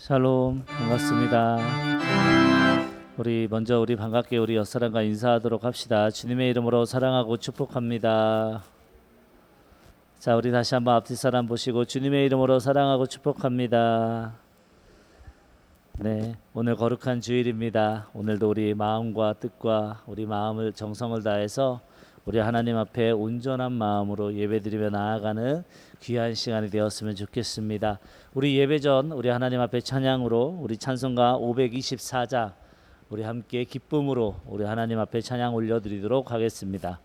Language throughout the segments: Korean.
샬롬, 반갑습니다. 우리 반갑게 우리 옆사람과 인사하도록 합시다. 주님의 이름으로 사랑하고 축복합니다. 자, 우리 다시 한번 앞뒤 사람 보시고 주님의 이름으로 사랑하고 축복합니다. 네, 오늘 거룩한 주일입니다. 오늘도 우리 마음과 뜻과 우리 마음을 정성을 다해서 우리 하나님 앞에 온전한 마음으로 예배드리며 나아가는 귀한 시간이 되었으면 좋겠습니다. 우리 예배 전 우리 하나님 앞에 찬양으로 우리 찬송가 524자 우리 함께 기쁨으로 우리 하나님 앞에 찬양 올려드리도록 하겠습니다.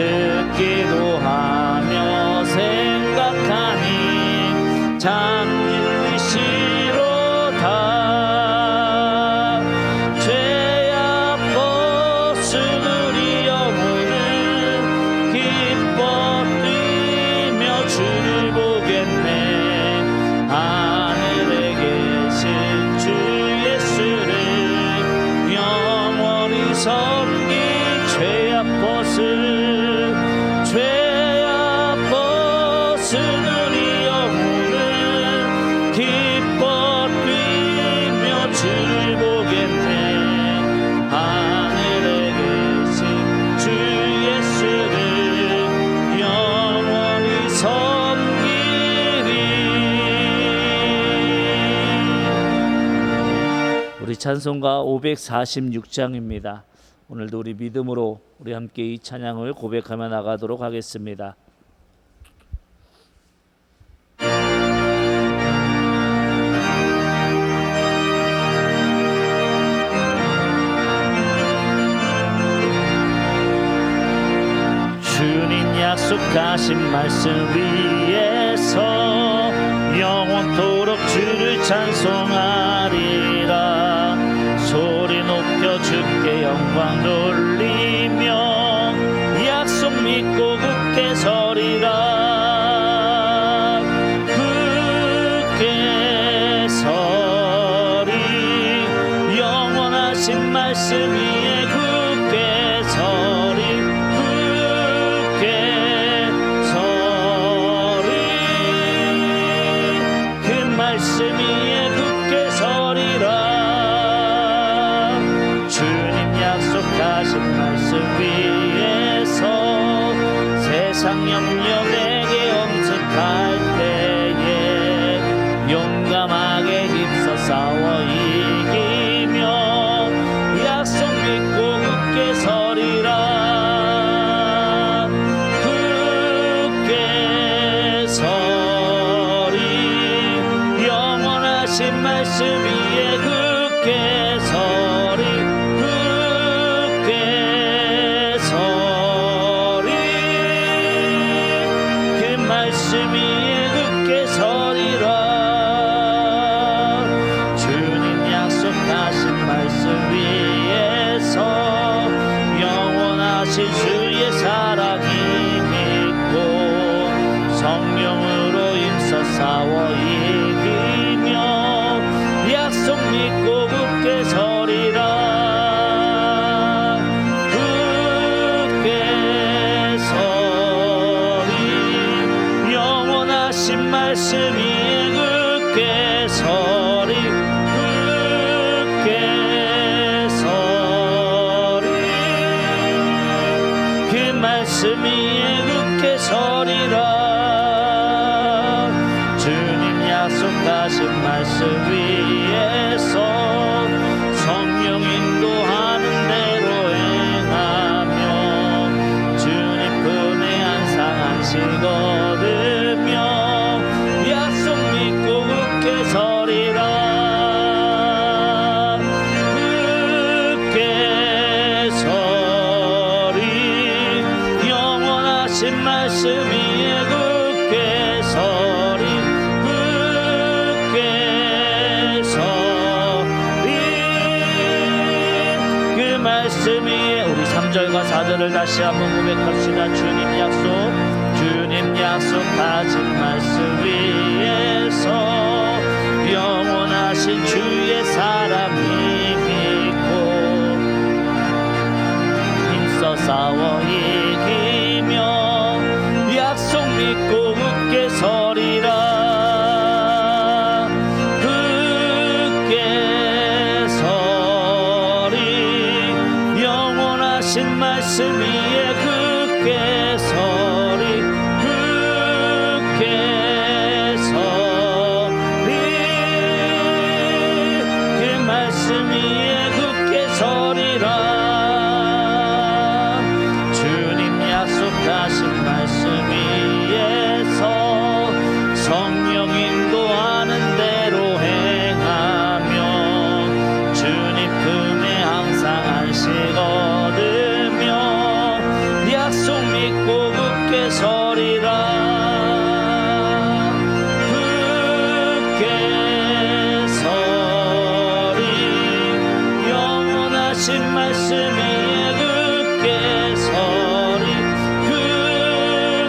듣기도 하며 생각하니 장님이시로다. 죄악 벗은 우리 영혼은 기뻐 뛰며 주를 보겠네. 하늘에 계신 주 예수를 영원히 섬기 죄악 벗은 우리 영혼은 기뻐 뛰며 주를 보겠네. 하늘에 계신 주 예수를 영원히 섬기리. 우리 찬송가 546장입니다. 오늘도 우리 믿음으로 우리 함께 이 찬양을 고백하며 나가도록 하겠습니다. 주님 약속하신 말씀 위에서 영원토록 주를 찬송하리라. 소리 높여 주께 영광 돌리며 약속 믿고 굳게 서리라. 굳게 서리 영원하신 말씀 위에 굳게 서리. 굳게 서리 그 말씀 위에 굳게 서리라. 상념여 내게 엄습할 때에 용감하게 힘써 싸워 이기며 약속 믿고 굳게 서리라. 굳게 서리 영원하신 말씀 위에 굳게 서리. 굳게 서리 그 말씀 위에 굳게 서리라. 주님 약속하신 말씀 위에서 영원하신 주의 사랑이 믿고 성령으로 힘써 싸워 이기며 약속 믿고 굳게 서리라. 굳게 서리 영원하신 말씀 위에 굳게 서리. 굳게 서리 그 말씀 위에 굳게 서리라. 주님 약속하신 말씀 위에서 성령 인도하는 대로 행하며 주님 품에 항상 안식 얻으며 약속 믿고 굳게 서리라. 굳게 서리 영원하신 말씀 위에 굳게 서리. 굳게 서리 그 말씀 위에 우리 3절과 4절을 다시 한번 고백합시다. 주님 약속하신 말씀 위에서 영원하신 주의 사랑이 믿고 힘써 싸워 이기며 약속 믿고 굳게 서리라. 굳게 서리 영원하신 말씀 위에 굳게 서리. 굳게 서리 그 말씀 위에 굳게 서리라. 주님 약속하신 말씀 위에서 성령 인도하는 대로 행하며 주님 품에 항상 안식 얻으며 약속 믿고 굳게 서리라. 굳게 서리 영원하신 말씀 위에 굳게 서리.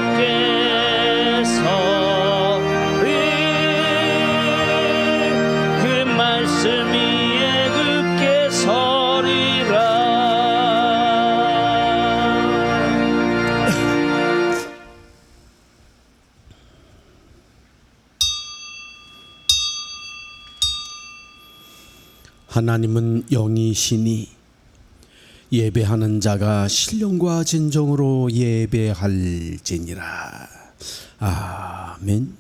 굳게 서리 그 말씀 위에 굳게 서리라. 하나님은 영이시니 예배하는 자가 신령과 진정으로 예배할지니라. 아멘.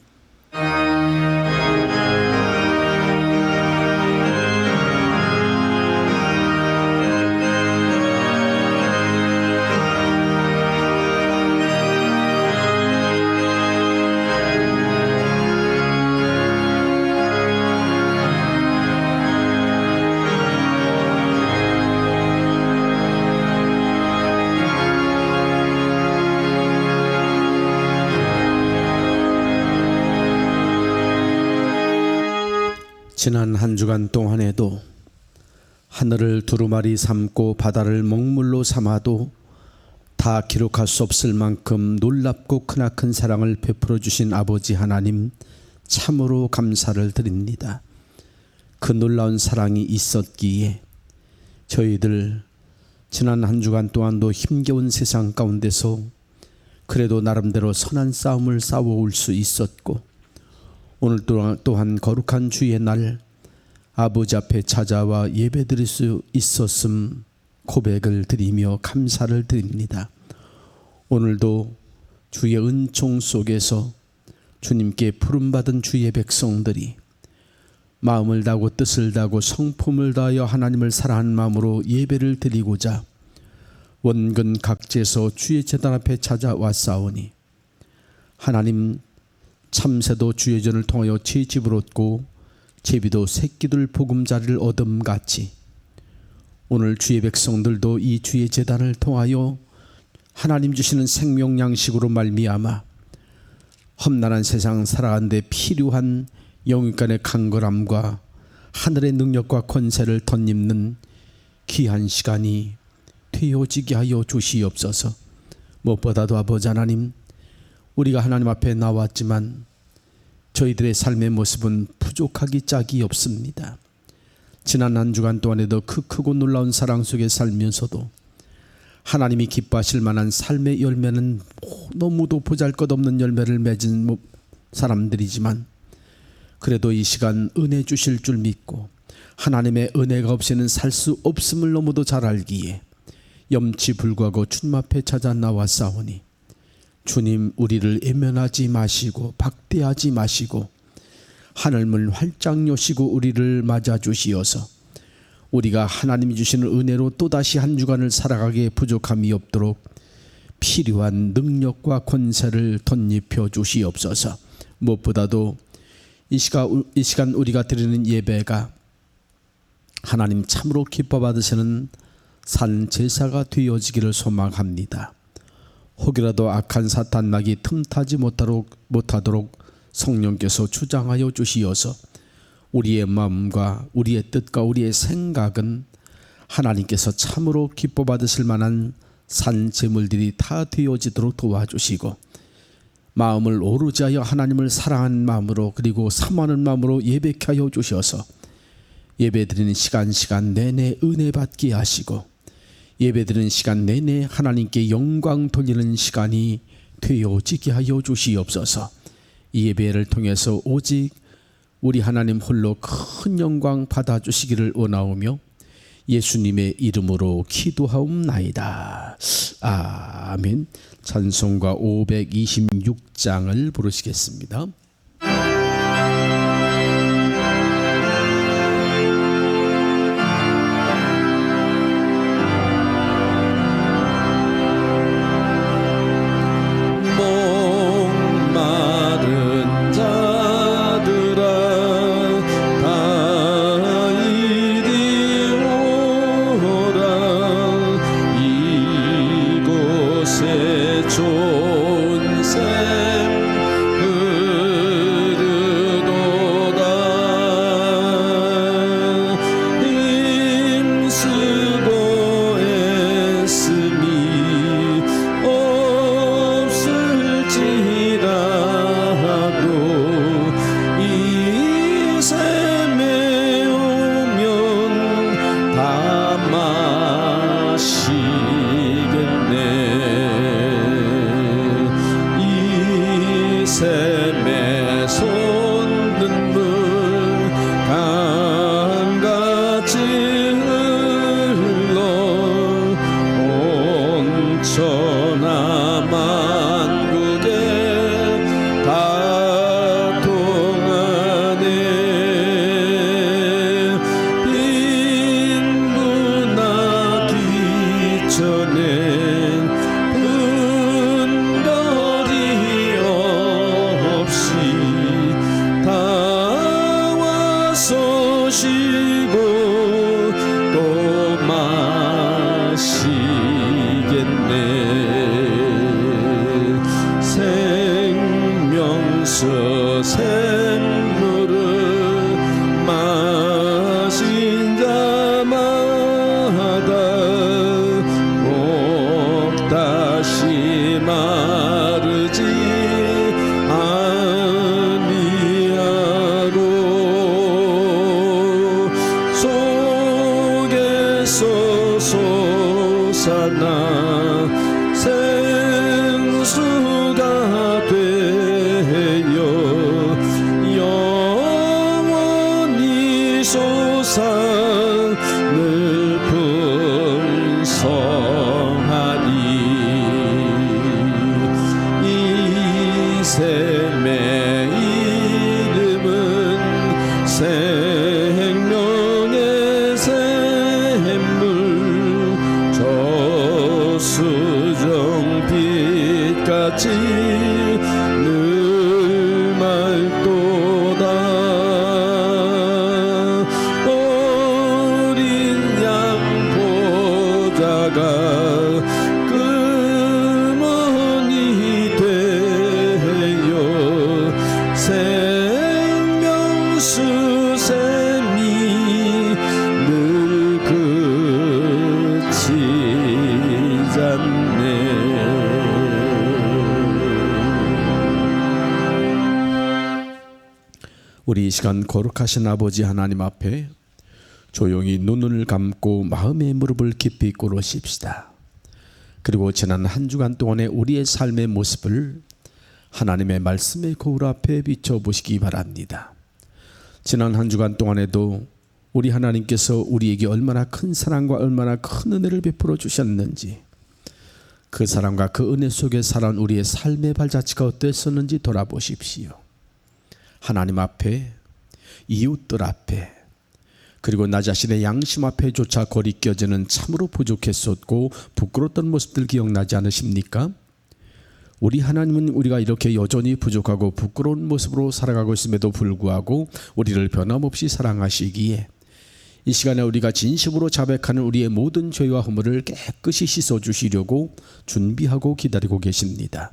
지난 한 주간 동안에도 하늘을 두루마리 삼고 바다를 먹물로 삼아도 다 기록할 수 없을 만큼 놀랍고 크나큰 사랑을 베풀어 주신 아버지 하나님, 참으로 감사를 드립니다. 그 놀라운 사랑이 있었기에 저희들 지난 한 주간 동안도 힘겨운 세상 가운데서 그래도 나름대로 선한 싸움을 싸워올 수 있었고, 오늘 또한 거룩한 주의 날 아버지 앞에 찾아와 예배드릴 수 있었음 고백을 드리며 감사를 드립니다. 오늘도 주의 은총 속에서 주님께 부름받은 주의 백성들이 마음을 다하고 뜻을 다하고 성품을 다하여 하나님을 사랑하는 마음으로 예배를 드리고자 원근 각지에서 주의 제단 앞에 찾아왔사오니 하나님 참새도 주의 전을 통하여 제 집을 얻고 제비도 새끼들 보금자리를 얻음같이 오늘 주의 백성들도 이 주의 제단을 통하여 하나님 주시는 생명 양식으로 말미암아 험난한 세상 살아가는데 필요한 영육간의 강건함과 하늘의 능력과 권세를 덧입는 귀한 시간이 되어지게 하여 주시옵소서. 무엇보다도 아버지 하나님, 우리가 하나님 앞에 나왔지만 저희들의 삶의 모습은 부족하기 짝이 없습니다. 지난 한 주간 동안에도 그 크고 놀라운 사랑 속에 살면서도 하나님이 기뻐하실 만한 삶의 열매는 너무도 보잘것없는 열매를 맺은 사람들이지만 그래도 이 시간 은혜 주실 줄 믿고 하나님의 은혜가 없이는 살 수 없음을 너무도 잘 알기에 염치 불구하고 주님 앞에 찾아 나왔사오니 주님, 우리를 애면하지 마시고 박대하지 마시고 하늘문 활짝 여시고 우리를 맞아 주시어서 우리가 하나님이 주시는 은혜로 또다시 한 주간을 살아가기에 부족함이 없도록 필요한 능력과 권세를 덧입혀 주시옵소서. 무엇보다도 이 시간 우리가 드리는 예배가 하나님 참으로 기뻐 받으시는 산 제사가 되어지기를 소망합니다. 혹이라도 악한 사탄막이 틈타지 못하도록 성령께서 주장하여 주시어서 우리의 마음과 우리의 뜻과 우리의 생각은 하나님께서 참으로 기뻐 받으실 만한 산 제물들이 다 되어지도록 도와주시고 마음을 오르지 하여 하나님을 사랑하는 마음으로 그리고 사모하는 마음으로 예배케 하여 주셔서 예배드리는 시간 내내 은혜 받게 하시고 예배드리는 시간 내내 하나님께 영광 돌리는 시간이 되어지게 하여 주시옵소서. 이 예배를 통해서 오직 우리 하나님 홀로 큰 영광 받아주시기를 원하오며 예수님의 이름으로 기도하옵나이다. 아멘. 찬송가 526장을 부르시겠습니다. 끝까지 늘 맑도다. 어린 양 보좌가 금원이 되어 생명수샘이 늘 그치지 않네. 우리 이 시간 거룩하신 아버지 하나님 앞에 조용히 눈을 감고 마음의 무릎을 깊이 꿇으십시다. 그리고 지난 한 주간 동안의 우리의 삶의 모습을 하나님의 말씀의 거울 앞에 비춰보시기 바랍니다. 지난 한 주간 동안에도 우리 하나님께서 우리에게 얼마나 큰 사랑과 얼마나 큰 은혜를 베풀어 주셨는지, 그 사랑과 그 은혜 속에 살아온 우리의 삶의 발자취가 어땠었는지 돌아보십시오. 하나님 앞에, 이웃들 앞에, 그리고 나 자신의 양심 앞에조차 거리껴지는 참으로 부족했었고 부끄러웠던 모습들 기억나지 않으십니까? 우리 하나님은 우리가 이렇게 여전히 부족하고 부끄러운 모습으로 살아가고 있음에도 불구하고 우리를 변함없이 사랑하시기에 이 시간에 우리가 진심으로 자백하는 우리의 모든 죄와 허물을 깨끗이 씻어주시려고 준비하고 기다리고 계십니다.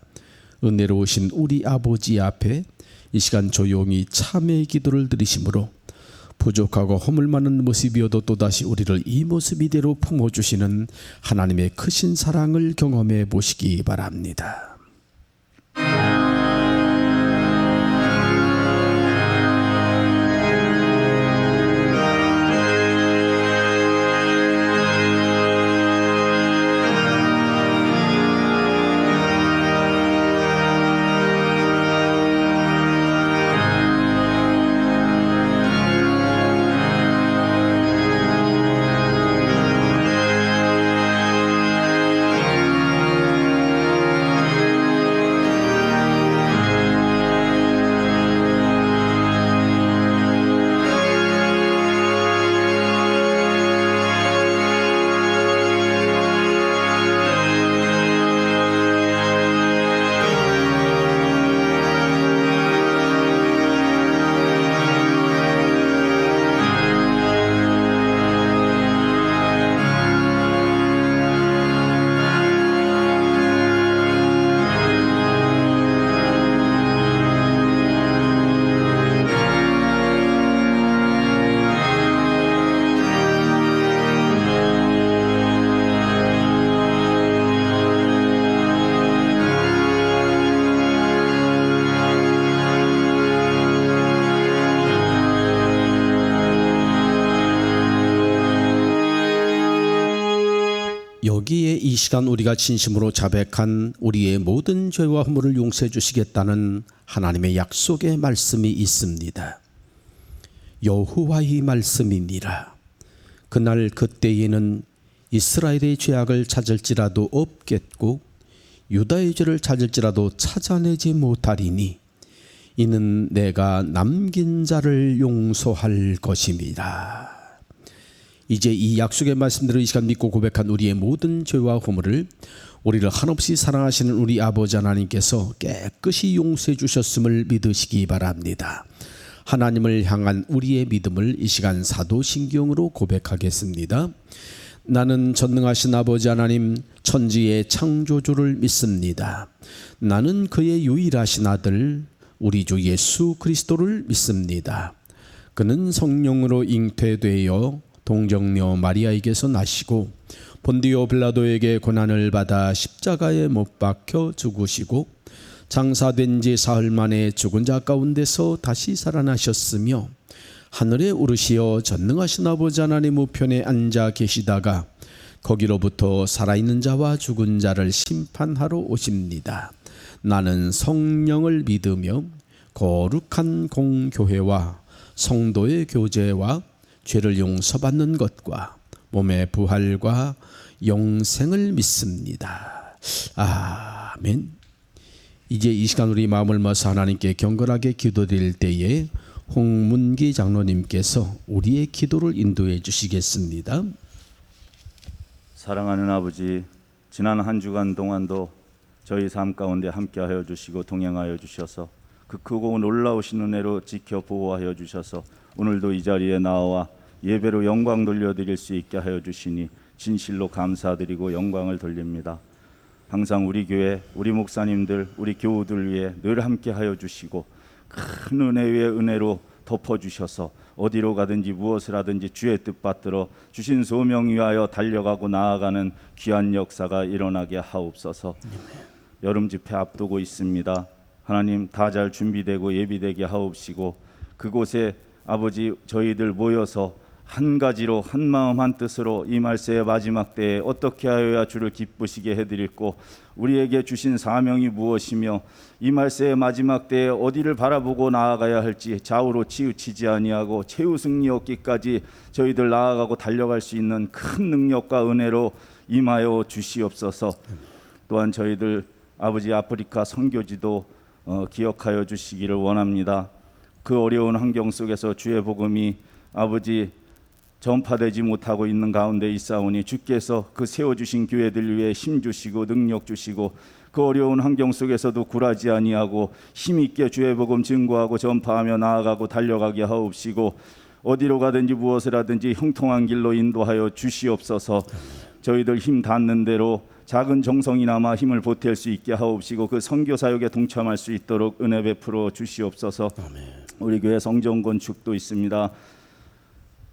은혜로우신 우리 아버지 앞에 이 시간 조용히 참회의 기도를 드리심으로 부족하고 허물 많은 모습이어도 또다시 우리를 이 모습 이대로 품어주시는 하나님의 크신 사랑을 경험해 보시기 바랍니다. 여기에 이 시간 우리가 진심으로 자백한 우리의 모든 죄와 허물을 용서해 주시겠다는 하나님의 약속의 말씀이 있습니다. 여호와의 말씀이니라. 그날 그때에는 이스라엘의 죄악을 찾을지라도 없겠고 유다의 죄를 찾을지라도 찾아내지 못하리니 이는 내가 남긴 자를 용서할 것입니다. 이제 이 약속의 말씀들을 이 시간 믿고 고백한 우리의 모든 죄와 허물을 우리를 한없이 사랑하시는 우리 아버지 하나님께서 깨끗이 용서해 주셨음을 믿으시기 바랍니다. 하나님을 향한 우리의 믿음을 이 시간 사도신경으로 고백하겠습니다. 나는 전능하신 아버지 하나님 천지의 창조주를 믿습니다. 나는 그의 유일하신 아들 우리 주 예수 그리스도를 믿습니다. 그는 성령으로 잉태되어 동정녀 마리아에게서 나시고 본디오 빌라도에게 고난을 받아 십자가에 못 박혀 죽으시고 장사된 지 사흘 만에 죽은 자 가운데서 다시 살아나셨으며 하늘에 오르시어 전능하신 아버지 하나님 우편에 앉아 계시다가 거기로부터 살아있는 자와 죽은 자를 심판하러 오십니다. 나는 성령을 믿으며 거룩한 공교회와 성도의 교제와 죄를 용서받는 것과 몸의 부활과 영생을 믿습니다. 아멘. 이제 이 시간 우리 마음을 모아서 하나님께 경건하게 기도드릴 때에 홍문기 장로님께서 우리의 기도를 인도해 주시겠습니다. 사랑하는 아버지, 지난 한 주간 동안도 저희 삶 가운데 함께하여 주시고 동행하여 주셔서 그 크고 놀라우신 은혜로 지켜 보호하여 주셔서 오늘도 이 자리에 나와 예배로 영광 돌려드릴 수 있게 하여 주시니 진실로 감사드리고 영광을 돌립니다. 항상 우리 교회, 우리 목사님들, 우리 교우들 위해 늘 함께하여 주시고 큰 은혜 위에 은혜로 덮어주셔서 어디로 가든지 무엇을 하든지 주의 뜻 받들어 주신 소명 위하여 달려가고 나아가는 귀한 역사가 일어나게 하옵소서. 여름 집회 앞두고 있습니다. 하나님 다 잘 준비되고 예비되게 하옵시고 그곳에 아버지 저희들 모여서 한 가지로 한 마음 한 뜻으로 이 말세의 마지막 때에 어떻게 하여야 주를 기쁘시게 해드릴고 우리에게 주신 사명이 무엇이며 이 말세의 마지막 때에 어디를 바라보고 나아가야 할지 좌우로 치우치지 아니하고 최후 승리 얻기까지 저희들 나아가고 달려갈 수 있는 큰 능력과 은혜로 임하여 주시옵소서. 또한 저희들 아버지 아프리카 선교지도 기억하여 주시기를 원합니다. 그 어려운 환경 속에서 주의 복음이 아버지 전파되지 못하고 있는 가운데 있사오니 주께서 그 세워주신 교회들 위해 힘 주시고 능력 주시고 그 어려운 환경 속에서도 굴하지 아니하고 힘있게 주의 복음 증거하고 전파하며 나아가고 달려가게 하옵시고 어디로 가든지 무엇을 하든지 형통한 길로 인도하여 주시옵소서. 저희들 힘 닿는 대로 작은 정성이나마 힘을 보탤 수 있게 하옵시고 그 선교 사역에 동참할 수 있도록 은혜 베풀어 주시옵소서. 우리 교회 성전 건축도 있습니다.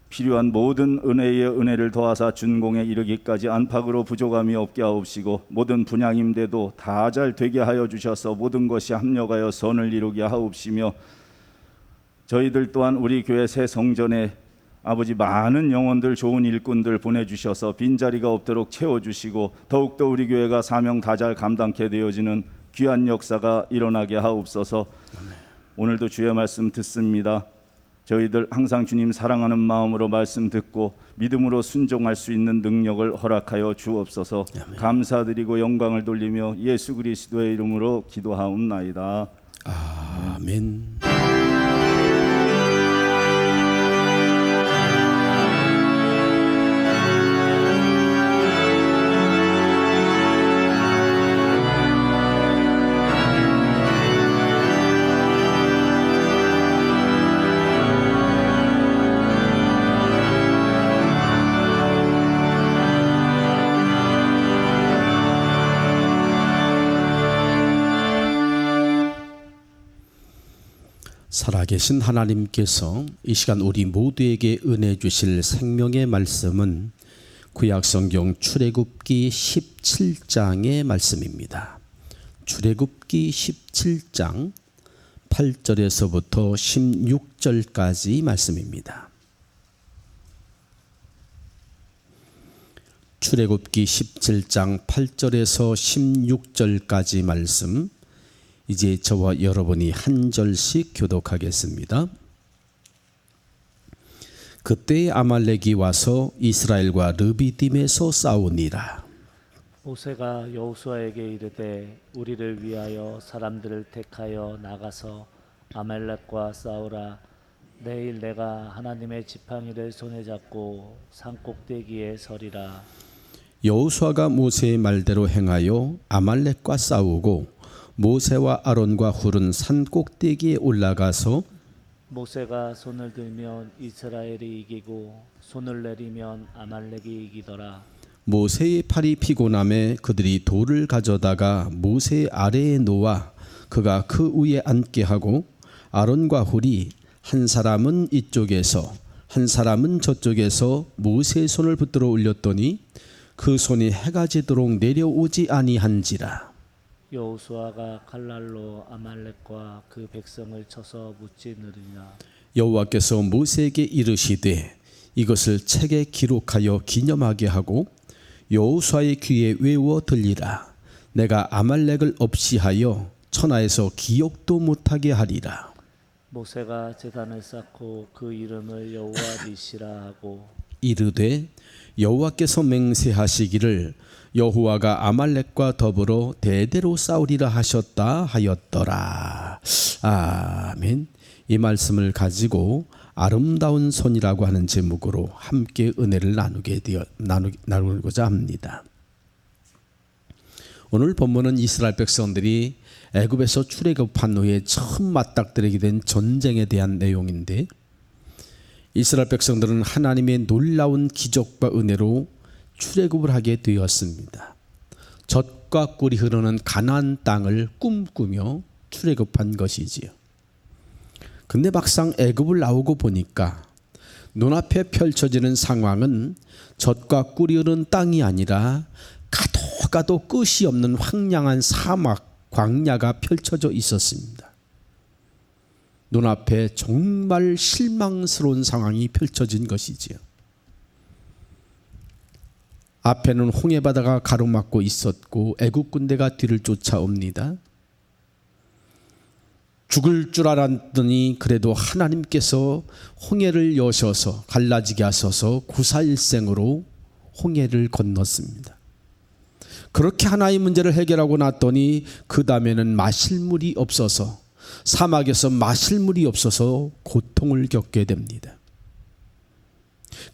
필요한 모든 은혜의 은혜를 더하사 준공에 이르기까지 안팎으로 부족함이 없게 하옵시고 모든 분양임대도 다 잘 되게 하여 주셔서 모든 것이 합력하여 선을 이루게 하옵시며 저희들 또한 우리 교회 새 성전에 아버지 많은 영혼들 좋은 일꾼들 보내주셔서 빈자리가 없도록 채워주시고 더욱더 우리 교회가 사명 다 잘 감당케 되어지는 귀한 역사가 일어나게 하옵소서. 오늘도 주의 말씀 듣습니다. 저희들 항상 주님 사랑하는 마음으로 말씀 듣고 믿음으로 순종할 수 있는 능력을 허락하여 주옵소서. 감사드리고 영광을 돌리며 예수 그리스도의 이름으로 기도하옵나이다. 아멘. 살아계신 하나님께서 이 시간 우리 모두에게 은혜 주실 생명의 말씀은 구약성경 출애굽기 17장의 말씀입니다. 출애굽기 17장 8절에서부터 16절까지 말씀입니다. 출애굽기 17장 8절에서 16절까지 말씀, 이제 저와 여러분이 한 절씩 교독하겠습니다. 그때 아말렉이 와서 이스라엘과 르비딤에서 싸우니라. 모세가 여호수아에게 이르되 우리를 위하여 사람들을 택하여 나가서 아말렉과 싸우라. 내일 내가 하나님의 지팡이를 손에 잡고 산 꼭대기에 서리라. 여호수아가 모세의 말대로 행하여 아말렉과 싸우고 모세와 아론과 훌은 산 꼭대기에 올라가서 모세가 손을 들면 이스라엘이 이기고 손을 내리면 아말렉이 이기더라. 모세의 팔이 피곤함에 그들이 돌을 가져다가 모세 아래에 놓아 그가 그 위에 앉게 하고 아론과 훌이 한 사람은 이쪽에서 한 사람은 저쪽에서 모세의 손을 붙들어 올렸더니 그 손이 해가 지도록 내려오지 아니한지라. 여호수아가 칼날로 아말렉과 그 백성을 쳐서 무찌르니라. 여호와께서 모세에게 이르시되 이것을 책에 기록하여 기념하게 하고 여호수아의 귀에 외워 들리라. 내가 아말렉을 없이하여 천하에서 기억도 못하게 하리라. 모세가 제단을 쌓고 그 이름을 여호와 니시라 하고 이르되 여호와께서 맹세하시기를 여호와가 아말렉과 더불어 대대로 싸우리라 하셨다 하였더라. 아멘. 이 말씀을 가지고 아름다운 손이라고 하는 제목으로 함께 은혜를 나누고자 합니다. 오늘 본문은 이스라엘 백성들이 애굽에서 출애굽한 후에 처음 맞닥뜨리게 된 전쟁에 대한 내용인데, 이스라엘 백성들은 하나님의 놀라운 기적과 은혜로 출애굽을 하게 되었습니다. 젖과 꿀이 흐르는 가나안 땅을 꿈꾸며 출애굽한 것이지요. 근데 막상 애굽을 나오고 보니까 눈앞에 펼쳐지는 상황은 젖과 꿀이 흐르는 땅이 아니라 가도 끝이 없는 황량한 사막, 광야가 펼쳐져 있었습니다. 눈앞에 정말 실망스러운 상황이 펼쳐진 것이지요. 앞에는 홍해바다가 가로막고 있었고 애국 군대가 뒤를 쫓아옵니다. 죽을 줄 알았더니 그래도 하나님께서 홍해를 여셔서 갈라지게 하셔서 구사일생으로 홍해를 건넜습니다. 그렇게 하나의 문제를 해결하고 났더니 그 다음에는 마실 물이 없어서, 사막에서 마실 물이 없어서 고통을 겪게 됩니다.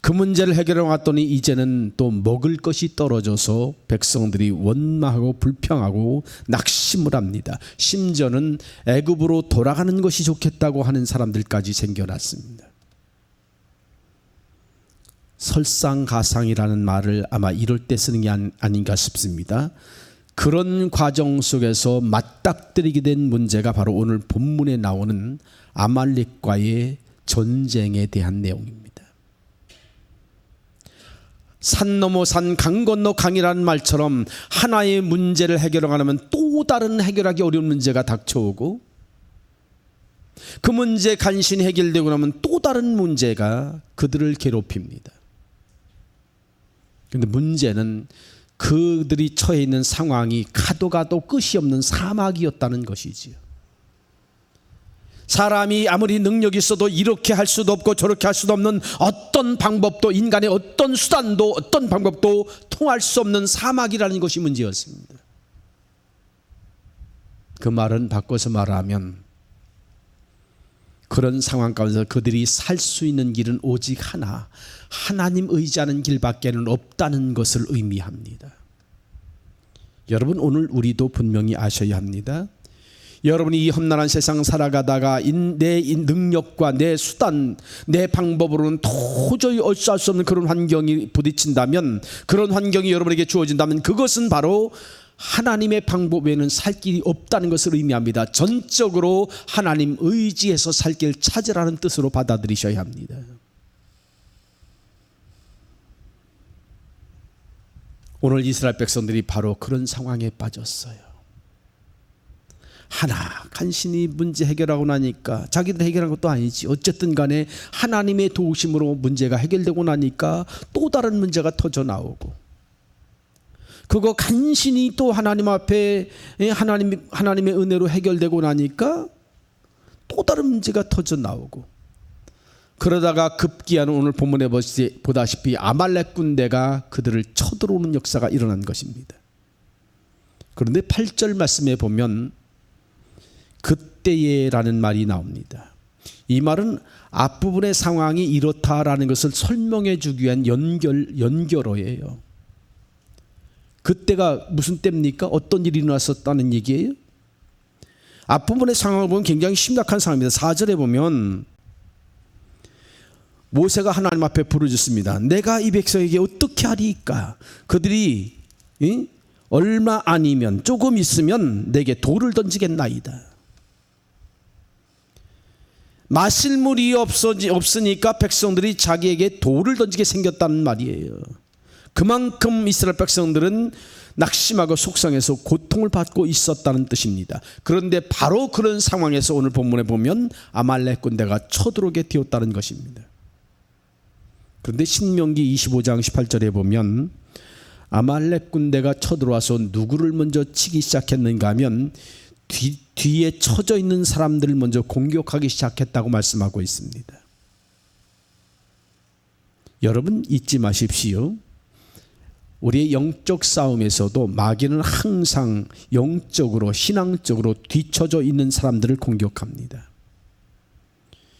그 문제를 해결하고 났더니 이제는 또 먹을 것이 떨어져서 백성들이 원망하고 불평하고 낙심을 합니다. 심지어는 애굽으로 돌아가는 것이 좋겠다고 하는 사람들까지 생겨났습니다. 설상가상이라는 말을 아마 이럴 때 쓰는 게 아닌가 싶습니다. 그런 과정 속에서 맞닥뜨리게 된 문제가 바로 오늘 본문에 나오는 아말렉과의 전쟁에 대한 내용입니다. 산 넘어 산, 강 건너 강이라는 말처럼 하나의 문제를 해결하고 나면 또 다른 해결하기 어려운 문제가 닥쳐오고, 그 문제 간신히 해결되고 나면 또 다른 문제가 그들을 괴롭힙니다. 그런데 문제는 그들이 처해 있는 상황이 가도 끝이 없는 사막이었다는 것이지요. 사람이 아무리 능력이 있어도 이렇게 할 수도 없고 저렇게 할 수도 없는, 어떤 방법도, 인간의 어떤 수단도 어떤 방법도 통할 수 없는 사막이라는 것이 문제였습니다. 그 말은 바꿔서 말하면 그런 상황 가운데서 그들이 살 수 있는 길은 오직 하나, 하나님 의지하는 길밖에는 없다는 것을 의미합니다. 여러분, 오늘 우리도 분명히 아셔야 합니다. 여러분이 이 험난한 세상 살아가다가 내 능력과 내 수단, 내 방법으로는 도저히 어찌할 수 없는 그런 환경이 부딪힌다면, 그런 환경이 여러분에게 주어진다면 그것은 바로 하나님의 방법 외에는 살 길이 없다는 것을 의미합니다. 전적으로 하나님 의지해서 살 길 찾으라는 뜻으로 받아들이셔야 합니다. 오늘 이스라엘 백성들이 바로 그런 상황에 빠졌어요. 하나 간신히 문제 해결하고 나니까, 자기들 해결한 것도 아니지, 어쨌든 간에 하나님의 도우심으로 문제가 해결되고 나니까 또 다른 문제가 터져 나오고, 그거 간신히 또 하나님 앞에 하나님의 은혜로 해결되고 나니까 또 다른 문제가 터져 나오고, 그러다가 급기야는 오늘 본문에 보다시피 아말렉 군대가 그들을 쳐들어오는 역사가 일어난 것입니다. 그런데 8절 말씀에 보면 그때에라는 말이 나옵니다. 이 말은 앞부분의 상황이 이렇다라는 것을 설명해 주기 위한 연결어예요. 그때가 무슨 때입니까? 어떤 일이 일어났었다는 얘기예요? 앞부분의 상황을 보면 굉장히 심각한 상황입니다. 4절에 보면 모세가 하나님 앞에 부르짖습니다. 내가 이 백성에게 어떻게 하리이까? 그들이 얼마 아니면, 조금 있으면 내게 돌을 던지겠나이다. 마실 물이 없으니까 백성들이 자기에게 돌을 던지게 생겼다는 말이에요. 그만큼 이스라엘 백성들은 낙심하고 속상해서 고통을 받고 있었다는 뜻입니다. 그런데 바로 그런 상황에서 오늘 본문에 보면 아말렉 군대가 쳐들어오게 되었다는 것입니다. 그런데 신명기 25장 18절에 보면 아말렉 군대가 쳐들어와서 누구를 먼저 치기 시작했는가 하면 뒤에 쳐져 있는 사람들을 먼저 공격하기 시작했다고 말씀하고 있습니다. 여러분, 잊지 마십시오. 우리의 영적 싸움에서도 마귀는 항상 영적으로, 신앙적으로 뒤쳐져 있는 사람들을 공격합니다.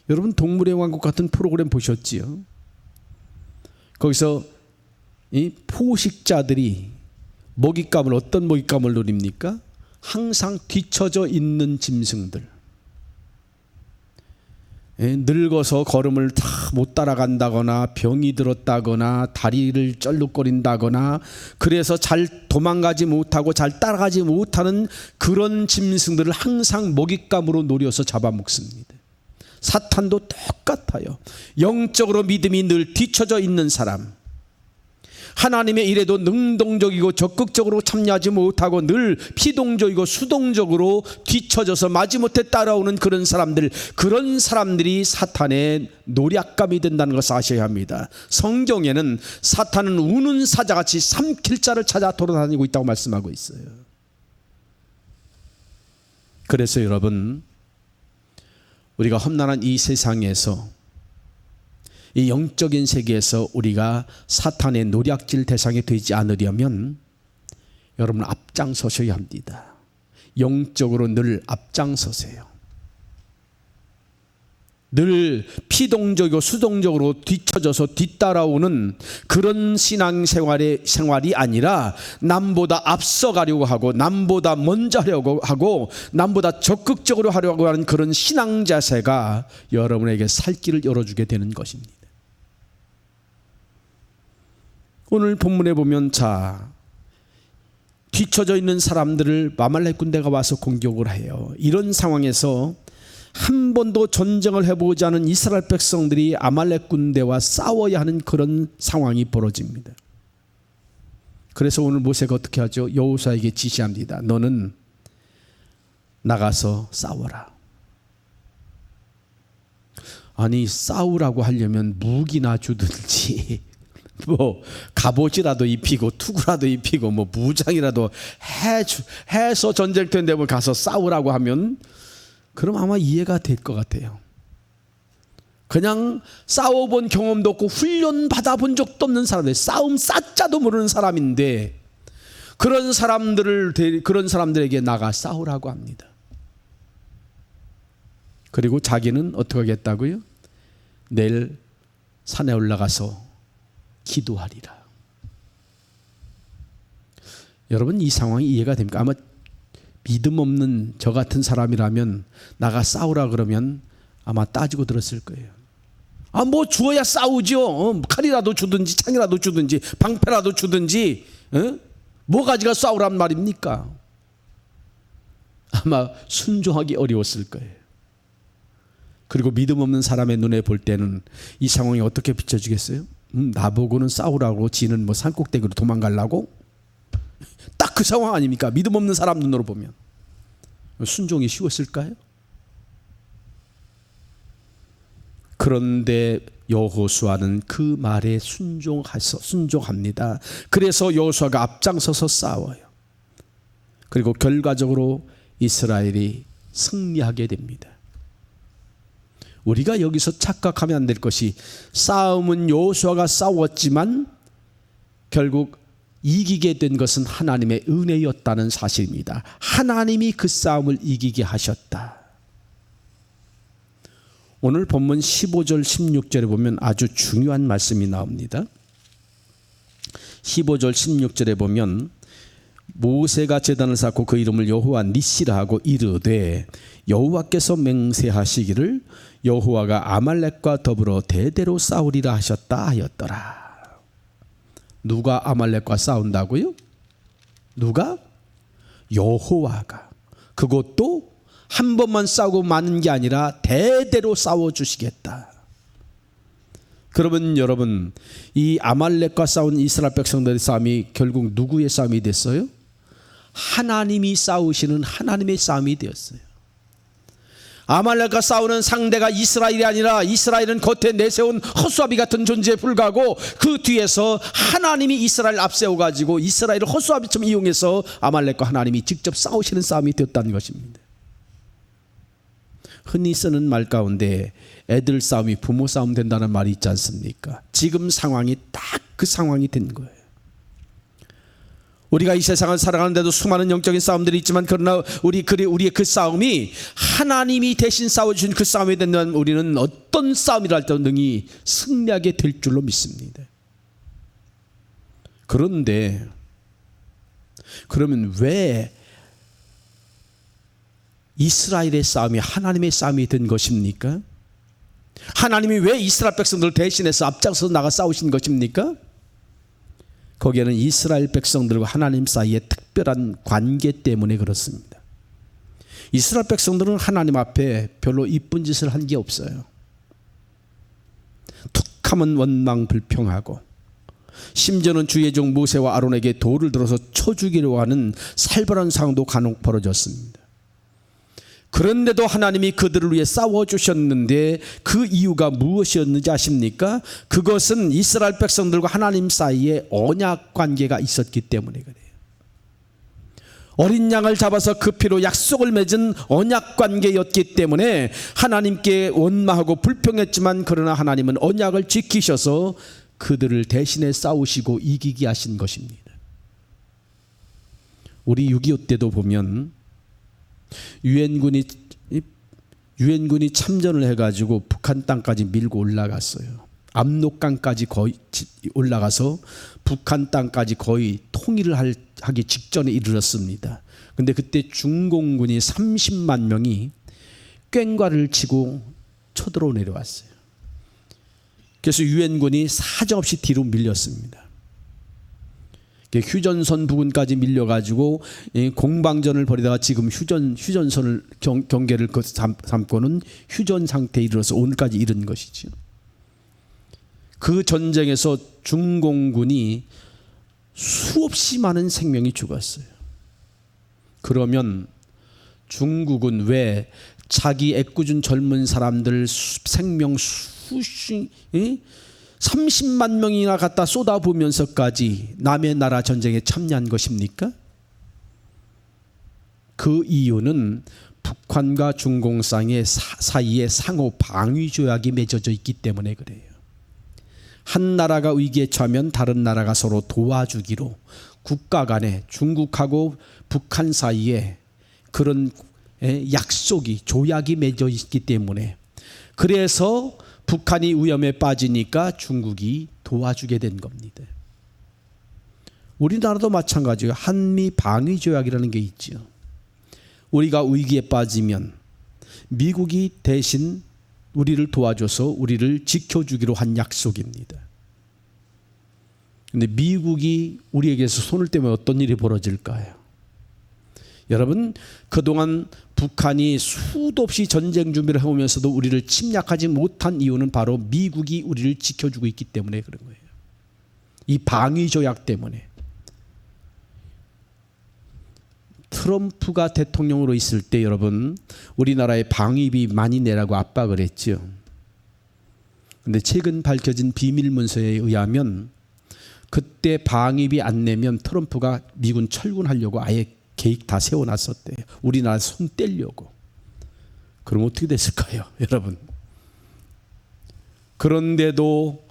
여러분, 동물의 왕국 같은 프로그램 보셨지요? 거기서 이 포식자들이 먹잇감을 어떤 먹잇감을 노립니까? 항상 뒤처져 있는 짐승들. 늙어서 걸음을 다 못 따라간다거나 병이 들었다거나 다리를 쩔룩거린다거나 그래서 잘 도망가지 못하고 잘 따라가지 못하는 그런 짐승들을 항상 먹잇감으로 노려서 잡아먹습니다. 사탄도 똑같아요. 영적으로 믿음이 늘 뒤처져 있는 사람, 하나님의 일에도 능동적이고 적극적으로 참여하지 못하고 늘 피동적이고 수동적으로 뒤처져서 마지못해 따라오는 그런 사람들이 사탄의 노략감이 된다는 것을 아셔야 합니다. 성경에는 사탄은 우는 사자같이 삼킬 자를 찾아 돌아다니고 있다고 말씀하고 있어요. 그래서 여러분, 우리가 험난한 이 세상에서, 이 영적인 세계에서 우리가 사탄의 노략질 대상이 되지 않으려면 여러분 앞장서셔야 합니다. 영적으로 늘 앞장서세요. 늘 피동적이고 수동적으로 뒤처져서 뒤따라오는 그런 신앙생활이 아니라 남보다 앞서가려고 하고 남보다 먼저 하려고 하고 남보다 적극적으로 하려고 하는 그런 신앙 자세가 여러분에게 살 길을 열어주게 되는 것입니다. 오늘 본문에 보면 뒤처져 있는 사람들을 아말렉 군대가 와서 공격을 해요. 이런 상황에서 한 번도 전쟁을 해보지 않은 이스라엘 백성들이 아말렉 군대와 싸워야 하는 그런 상황이 벌어집니다. 그래서 오늘 모세가 어떻게 하죠? 여호수아에게 지시합니다. 너는 나가서 싸워라. 아니, 싸우라고 하려면 무기나 주든지 갑옷이라도 입히고 투구라도 입히고 무장이라도 해서 전쟁터인데 가서 싸우라고 하면 그럼 아마 이해가 될 것 같아요. 그냥 싸워본 경험도 없고 훈련 받아본 적도 없는 사람들, 싸움 싸자도 모르는 사람인데 그런 사람들에게 나가 싸우라고 합니다. 그리고 자기는 어떻게 하겠다고요? 내일 산에 올라가서 기도하리라. 여러분, 이 상황이 이해가 됩니까? 아마 믿음 없는 저 같은 사람이라면 나가 싸우라 그러면 아마 따지고 들었을 거예요. 주어야 싸우죠. 칼이라도 주든지 창이라도 주든지 방패라도 주든지 뭐 가지가 싸우란 말입니까? 아마 순종하기 어려웠을 거예요. 그리고 믿음 없는 사람의 눈에 볼 때는 이 상황이 어떻게 비춰지겠어요? 나보고는 싸우라고 지는 산꼭대기로 도망가려고? 딱 그 상황 아닙니까? 믿음 없는 사람 눈으로 보면 순종이 쉬웠을까요? 그런데 여호수아는 그 말에 순종합니다. 그래서 여호수아가 앞장서서 싸워요. 그리고 결과적으로 이스라엘이 승리하게 됩니다. 우리가 여기서 착각하면 안 될 것이, 싸움은 여호수아가 싸웠지만 결국 이기게 된 것은 하나님의 은혜였다는 사실입니다. 하나님이 그 싸움을 이기게 하셨다. 오늘 본문 15절 16절에 보면 아주 중요한 말씀이 나옵니다. 15절 16절에 보면 모세가 제단을 쌓고 그 이름을 여호와 니시라 하고 이르되 여호와께서 맹세하시기를 여호와가 아말렉과 더불어 대대로 싸우리라 하셨다 하였더라. 누가 아말렉과 싸운다고요? 누가? 여호와가. 그것도 한 번만 싸우고 마는 게 아니라 대대로 싸워주시겠다. 그러면 여러분, 이 아말렉과 싸운 이스라엘 백성들의 싸움이 결국 누구의 싸움이 됐어요? 하나님이 싸우시는 하나님의 싸움이 되었어요. 아말렉과 싸우는 상대가 이스라엘이 아니라 이스라엘은 겉에 내세운 헛수아비 같은 존재에 불과하고 그 뒤에서 하나님이 이스라엘을 앞세워가지고 이스라엘을 헛수아비처럼 이용해서 아말렉과 하나님이 직접 싸우시는 싸움이 되었다는 것입니다. 흔히 쓰는 말 가운데 애들 싸움이 부모 싸움 된다는 말이 있지 않습니까? 지금 상황이 딱 그 상황이 된 거예요. 우리가 이 세상을 살아가는데도 수많은 영적인 싸움들이 있지만 그러나 우리의 그 싸움이 하나님이 대신 싸워주신 그 싸움이 된다면 우리는 어떤 싸움이라 할지라도 능히 승리하게 될 줄로 믿습니다. 그런데 그러면 왜 이스라엘의 싸움이 하나님의 싸움이 된 것입니까? 하나님이 왜 이스라엘 백성들을 대신해서 앞장서 나가 싸우신 것입니까? 거기에는 이스라엘 백성들과 하나님 사이의 특별한 관계 때문에 그렇습니다. 이스라엘 백성들은 하나님 앞에 별로 이쁜 짓을 한 게 없어요. 툭하면 원망불평하고, 심지어는 주의 종 모세와 아론에게 돌을 들어서 쳐 죽이려고 하는 살벌한 상황도 간혹 벌어졌습니다. 그런데도 하나님이 그들을 위해 싸워주셨는데 그 이유가 무엇이었는지 아십니까? 그것은 이스라엘 백성들과 하나님 사이에 언약 관계가 있었기 때문에 그래요. 어린 양을 잡아서 그 피로 약속을 맺은 언약 관계였기 때문에 하나님께 원망하고 불평했지만, 그러나 하나님은 언약을 지키셔서 그들을 대신해 싸우시고 이기게 하신 것입니다. 우리 6.25 때도 보면 유엔군이 참전을 해가지고 북한 땅까지 밀고 올라갔어요. 압록강까지 거의 올라가서 북한 땅까지 거의 통일을 하기 직전에 이르렀습니다. 근데 그때 중공군이 30만 명이 꽹과를 치고 쳐들어 내려왔어요. 그래서 유엔군이 사정없이 뒤로 밀렸습니다. 휴전선 부근까지 밀려가지고 공방전을 벌이다가 지금 휴전선을 경계를 삼고는 휴전 상태에 이르러서 오늘까지 이른 것이죠. 그 전쟁에서 중공군이 수없이 많은 생명이 죽었어요. 그러면 중국은 왜 자기 애꿎은 젊은 사람들 생명 수십 30만 명이나 갖다 쏟아부으면서까지 남의 나라 전쟁에 참여한 것입니까? 그 이유는 북한과 중공 사이에 상호 방위 조약이 맺어져 있기 때문에 그래요. 한 나라가 위기에 처하면 다른 나라가 서로 도와주기로 국가 간에, 중국하고 북한 사이에 그런 약속이, 조약이 맺어 있기 때문에, 그래서 북한이 위험에 빠지니까 중국이 도와주게 된 겁니다. 우리나라도 마찬가지예요. 한미 방위 조약이라는 게 있죠. 우리가 위기에 빠지면 미국이 대신 우리를 도와줘서 우리를 지켜주기로 한 약속입니다. 그런데 미국이 우리에게서 손을 떼면 어떤 일이 벌어질까요? 여러분, 그동안 북한이 수도 없이 전쟁 준비를 해오면서도 우리를 침략하지 못한 이유는 바로 미국이 우리를 지켜주고 있기 때문에 그런 거예요. 이 방위 조약 때문에. 트럼프가 대통령으로 있을 때 여러분, 우리나라의 방위비 많이 내라고 압박을 했죠. 그런데 최근 밝혀진 비밀 문서에 의하면 그때 방위비 안 내면 트럼프가 미군 철군하려고 아예 계획 다 세워놨었대요. 우리나라 손 떼려고. 그럼 어떻게 됐을까요, 여러분? 그런데도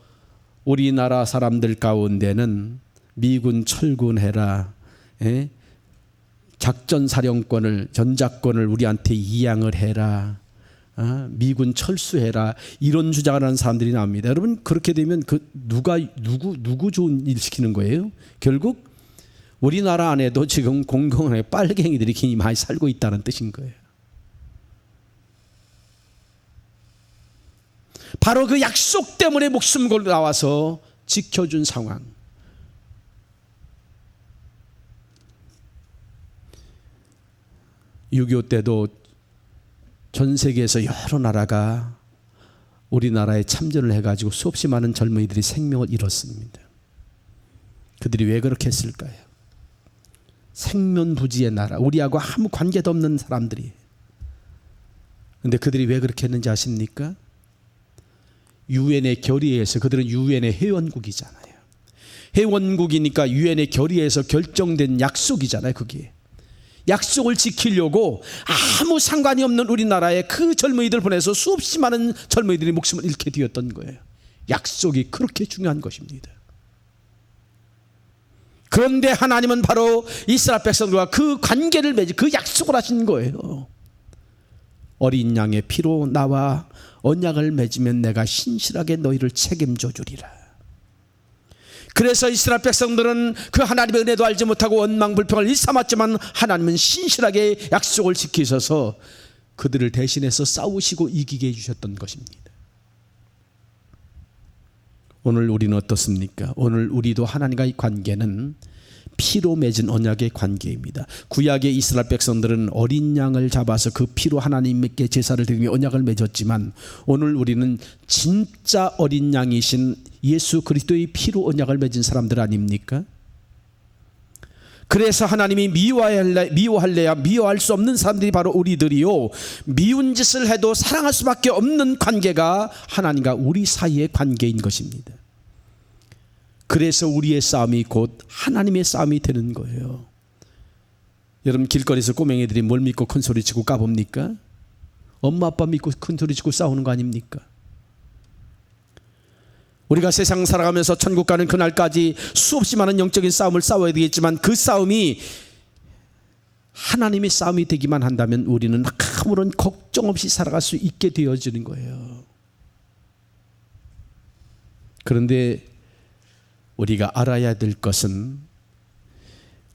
우리나라 사람들 가운데는 미군 철군해라, 작전사령권을, 전작권을 우리한테 이양을 해라, 미군 철수해라, 이런 주장을 하는 사람들이 나옵니다. 여러분, 그렇게 되면 누구 좋은 일 시키는 거예요? 결국 우리나라 안에도 지금 공공연하게 빨갱이들이 굉장히 많이 살고 있다는 뜻인 거예요. 바로 그 약속 때문에 목숨 걸고 나와서 지켜준 상황. (6.25) 때도 전 세계에서 여러 나라가 우리나라에 참전을 해가지고 수없이 많은 젊은이들이 생명을 잃었습니다. 그들이 왜 그렇게 했을까요? 생면부지의 나라, 우리하고 아무 관계도 없는 사람들이. 그런데 그들이 왜 그렇게 했는지 아십니까? 유엔의 결의에서, 그들은 유엔의 회원국이잖아요. 회원국이니까 유엔의 결의에서 결정된 약속이잖아요. 그게 약속을 지키려고 아무 상관이 없는 우리나라에 그 젊은이들 보내서 수없이 많은 젊은이들이 목숨을 잃게 되었던 거예요. 약속이 그렇게 중요한 것입니다. 그런데 하나님은 바로 이스라엘 백성들과 그 관계를 맺은, 그 약속을 하신 거예요. 어린 양의 피로 나와 언약을 맺으면 내가 신실하게 너희를 책임져 주리라. 그래서 이스라엘 백성들은 그 하나님의 은혜도 알지 못하고 원망불평을 일삼았지만 하나님은 신실하게 약속을 지키셔서 그들을 대신해서 싸우시고 이기게 해주셨던 것입니다. 오늘 우리는 어떻습니까? 오늘 우리도 하나님과의 관계는 피로 맺은 언약의 관계입니다. 구약의 이스라엘 백성들은 어린 양을 잡아서 그 피로 하나님께 제사를 드리며 언약을 맺었지만 오늘 우리는 진짜 어린 양이신 예수 그리스도의 피로 언약을 맺은 사람들 아닙니까? 그래서 하나님이 미워할래야 미워할 수 없는 사람들이 바로 우리들이요, 미운 짓을 해도 사랑할 수밖에 없는 관계가 하나님과 우리 사이의 관계인 것입니다. 그래서 우리의 싸움이 곧 하나님의 싸움이 되는 거예요. 여러분, 길거리에서 꼬맹이들이 뭘 믿고 큰 소리치고 까봅니까? 엄마 아빠 믿고 큰 소리치고 싸우는 거 아닙니까? 우리가 세상 살아가면서 천국 가는 그날까지 수없이 많은 영적인 싸움을 싸워야 되겠지만 그 싸움이 하나님의 싸움이 되기만 한다면 우리는 아무런 걱정 없이 살아갈 수 있게 되어지는 거예요. 그런데 우리가 알아야 될 것은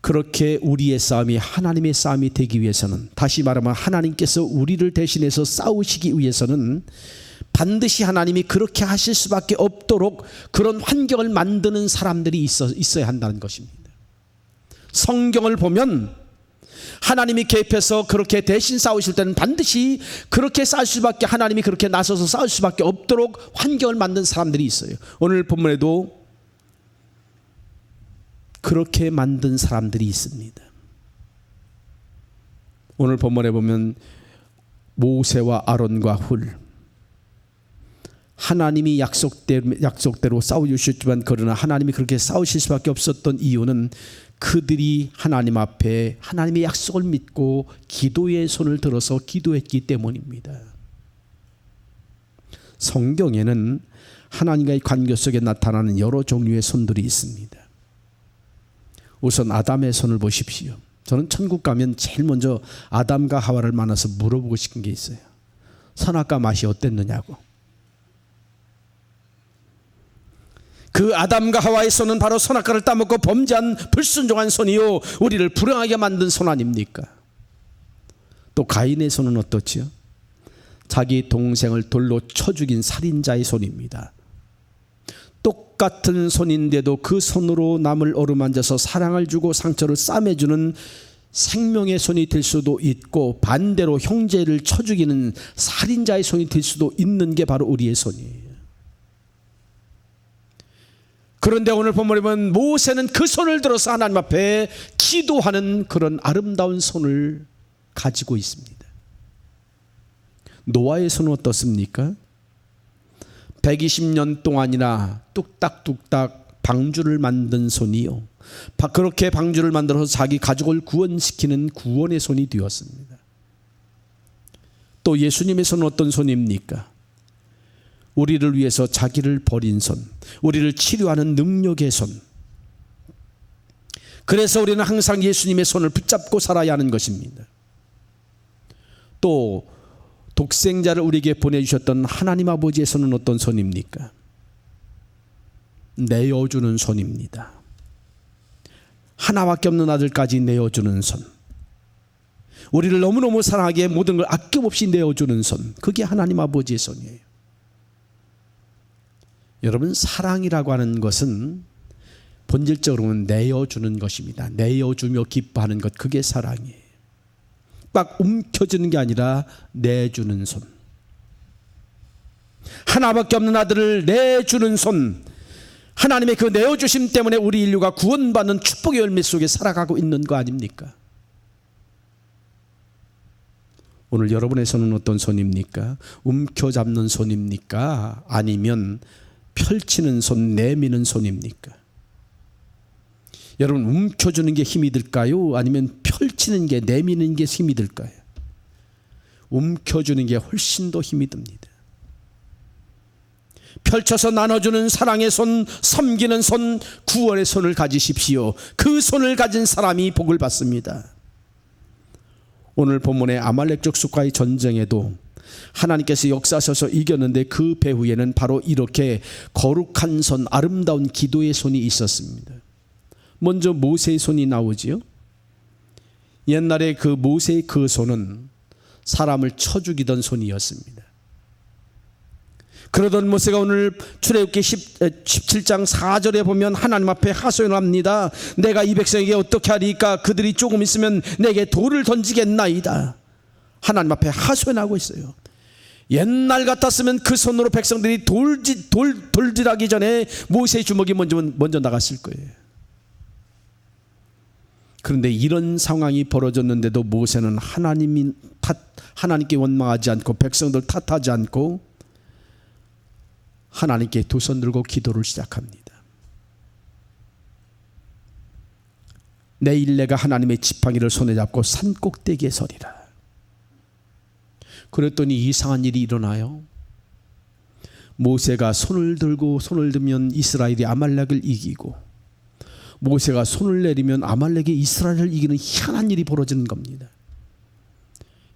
그렇게 우리의 싸움이 하나님의 싸움이 되기 위해서는, 다시 말하면 하나님께서 우리를 대신해서 싸우시기 위해서는 반드시 하나님이 그렇게 하실 수밖에 없도록 그런 환경을 만드는 사람들이 있어야 한다는 것입니다. 성경을 보면 하나님이 개입해서 그렇게 대신 싸우실 때는 반드시 그렇게 싸울 수밖에, 하나님이 그렇게 나서서 싸울 수밖에 없도록 환경을 만든 사람들이 있어요. 오늘 본문에도 그렇게 만든 사람들이 있습니다. 오늘 본문에 보면 모세와 아론과 훌, 하나님이 약속대로 싸워주셨지만 그러나 하나님이 그렇게 싸우실 수밖에 없었던 이유는 그들이 하나님 앞에 하나님의 약속을 믿고 기도의 손을 들어서 기도했기 때문입니다. 성경에는 하나님과의 관계 속에 나타나는 여러 종류의 손들이 있습니다. 우선 아담의 손을 보십시오. 저는 천국 가면 제일 먼저 아담과 하와를 만나서 물어보고 싶은 게 있어요. 선악과 맛이 어땠느냐고. 그 아담과 하와의 손은 바로 선악과를 따먹고 범죄한 불순종한 손이요, 우리를 불행하게 만든 손 아닙니까? 또 가인의 손은 어떻지요? 자기 동생을 돌로 쳐 죽인 살인자의 손입니다. 똑같은 손인데도 그 손으로 남을 어루만져서 사랑을 주고 상처를 싸매주는 생명의 손이 될 수도 있고, 반대로 형제를 쳐 죽이는 살인자의 손이 될 수도 있는 게 바로 우리의 손이에요. 그런데 오늘 본문에 보면 모세는 그 손을 들어서 하나님 앞에 기도하는 그런 아름다운 손을 가지고 있습니다. 노아의 손은 어떻습니까? 120년 동안이나 뚝딱뚝딱 방주를 만든 손이요, 그렇게 방주를 만들어서 자기 가족을 구원시키는 구원의 손이 되었습니다. 또 예수님의 손은 어떤 손입니까? 우리를 위해서 자기를 버린 손, 우리를 치료하는 능력의 손. 그래서 우리는 항상 예수님의 손을 붙잡고 살아야 하는 것입니다. 또 독생자를 우리에게 보내주셨던 하나님 아버지의 손은 어떤 손입니까? 내어주는 손입니다. 하나밖에 없는 아들까지 내어주는 손, 우리를 너무너무 사랑하기에 모든 걸 아낌없이 내어주는 손, 그게 하나님 아버지의 손이에요. 여러분, 사랑이라고 하는 것은 본질적으로는 내어주는 것입니다. 내어주며 기뻐하는 것, 그게 사랑이에요. 막 움켜쥐는 게 아니라 내주는 손, 하나밖에 없는 아들을 내주는 손, 하나님의 그 내어주심 때문에 우리 인류가 구원받는 축복의 열매 속에 살아가고 있는 거 아닙니까? 오늘 여러분의 손은 어떤 손입니까? 움켜잡는 손입니까? 아니면 펼치는 손, 내미는 손입니까? 여러분, 움켜주는 게 힘이 들까요? 아니면 펼치는 게, 내미는 게 힘이 들까요? 움켜주는 게 훨씬 더 힘이 듭니다. 펼쳐서 나눠주는 사랑의 손, 섬기는 손, 구원의 손을 가지십시오. 그 손을 가진 사람이 복을 받습니다. 오늘 본문의 아말렉 족속과의 전쟁에도 하나님께서 역사하셔서 이겼는데 그 배후에는 바로 이렇게 거룩한 손, 아름다운 기도의 손이 있었습니다. 먼저 모세의 손이 나오지요. 옛날에 그 모세의 그 손은 사람을 쳐 죽이던 손이었습니다. 그러던 모세가 오늘 출애굽기 17장 4절에 보면 하나님 앞에 하소연을 합니다. 내가 이 백성에게 어떻게 하리까? 그들이 조금 있으면 내게 돌을 던지겠나이다. 하나님 앞에 하소연하고 있어요. 옛날 같았으면 그 손으로 백성들이 돌질하기 전에 모세의 주먹이 먼저 나갔을 거예요. 그런데 이런 상황이 벌어졌는데도 모세는 하나님께 원망하지 않고 백성들 탓하지 않고 하나님께 두 손 들고 기도를 시작합니다. 내일 내가 하나님의 지팡이를 손에 잡고 산 꼭대기에 서리라. 그랬더니 이상한 일이 일어나요. 모세가 손을 들면 이스라엘이 아말렉을 이기고, 모세가 손을 내리면 아말렉이 이스라엘을 이기는 희한한 일이 벌어지는 겁니다.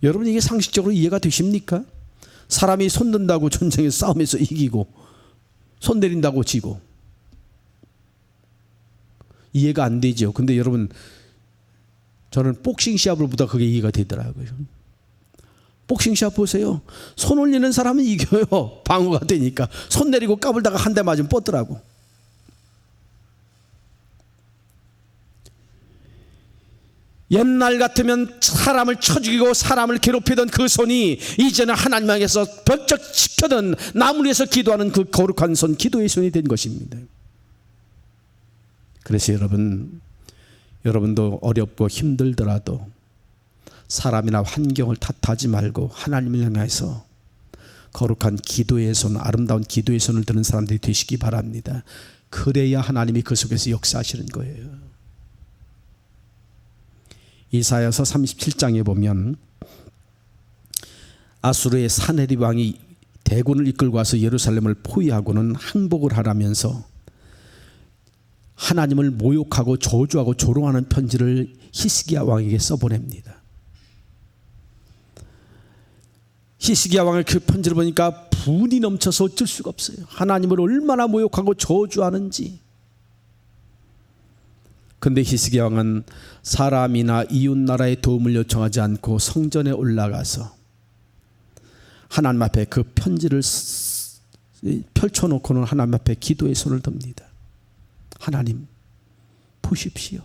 여러분, 이게 상식적으로 이해가 되십니까? 사람이 손 든다고 전쟁에서 싸움에서 이기고 손 내린다고 지고 이해가 안 되죠. 근데 여러분, 저는 복싱 시합을 보다 그게 이해가 되더라고요. 복싱 시합 보세요. 손 올리는 사람은 이겨요. 방어가 되니까. 손 내리고 까불다가 한 대 맞으면 뻗더라고. 옛날 같으면 사람을 쳐 죽이고 사람을 괴롭히던 그 손이 이제는 하나님 향해서 번쩍 지켜던 나무 위에서 기도하는 그 거룩한 손, 기도의 손이 된 것입니다. 그래서 여러분도 어렵고 힘들더라도 사람이나 환경을 탓하지 말고 하나님을 향해서 거룩한 기도의 손, 아름다운 기도의 손을 드는 사람들이 되시기 바랍니다. 그래야 하나님이 그 속에서 역사하시는 거예요. 이사야서 37장에 보면 아수르의 사네립 왕이 대군을 이끌고 와서 예루살렘을 포위하고는 항복을 하라면서 하나님을 모욕하고 저주하고 조롱하는 편지를 히스기야 왕에게 써보냅니다. 히스기야 왕의 그 편지를 보니까 분이 넘쳐서 어쩔 수가 없어요. 하나님을 얼마나 모욕하고 저주하는지. 근데 히스기야 왕은 사람이나 이웃 나라의 도움을 요청하지 않고 성전에 올라가서 하나님 앞에 그 편지를 펼쳐놓고는 하나님 앞에 기도의 손을 듭니다. 하나님, 보십시오.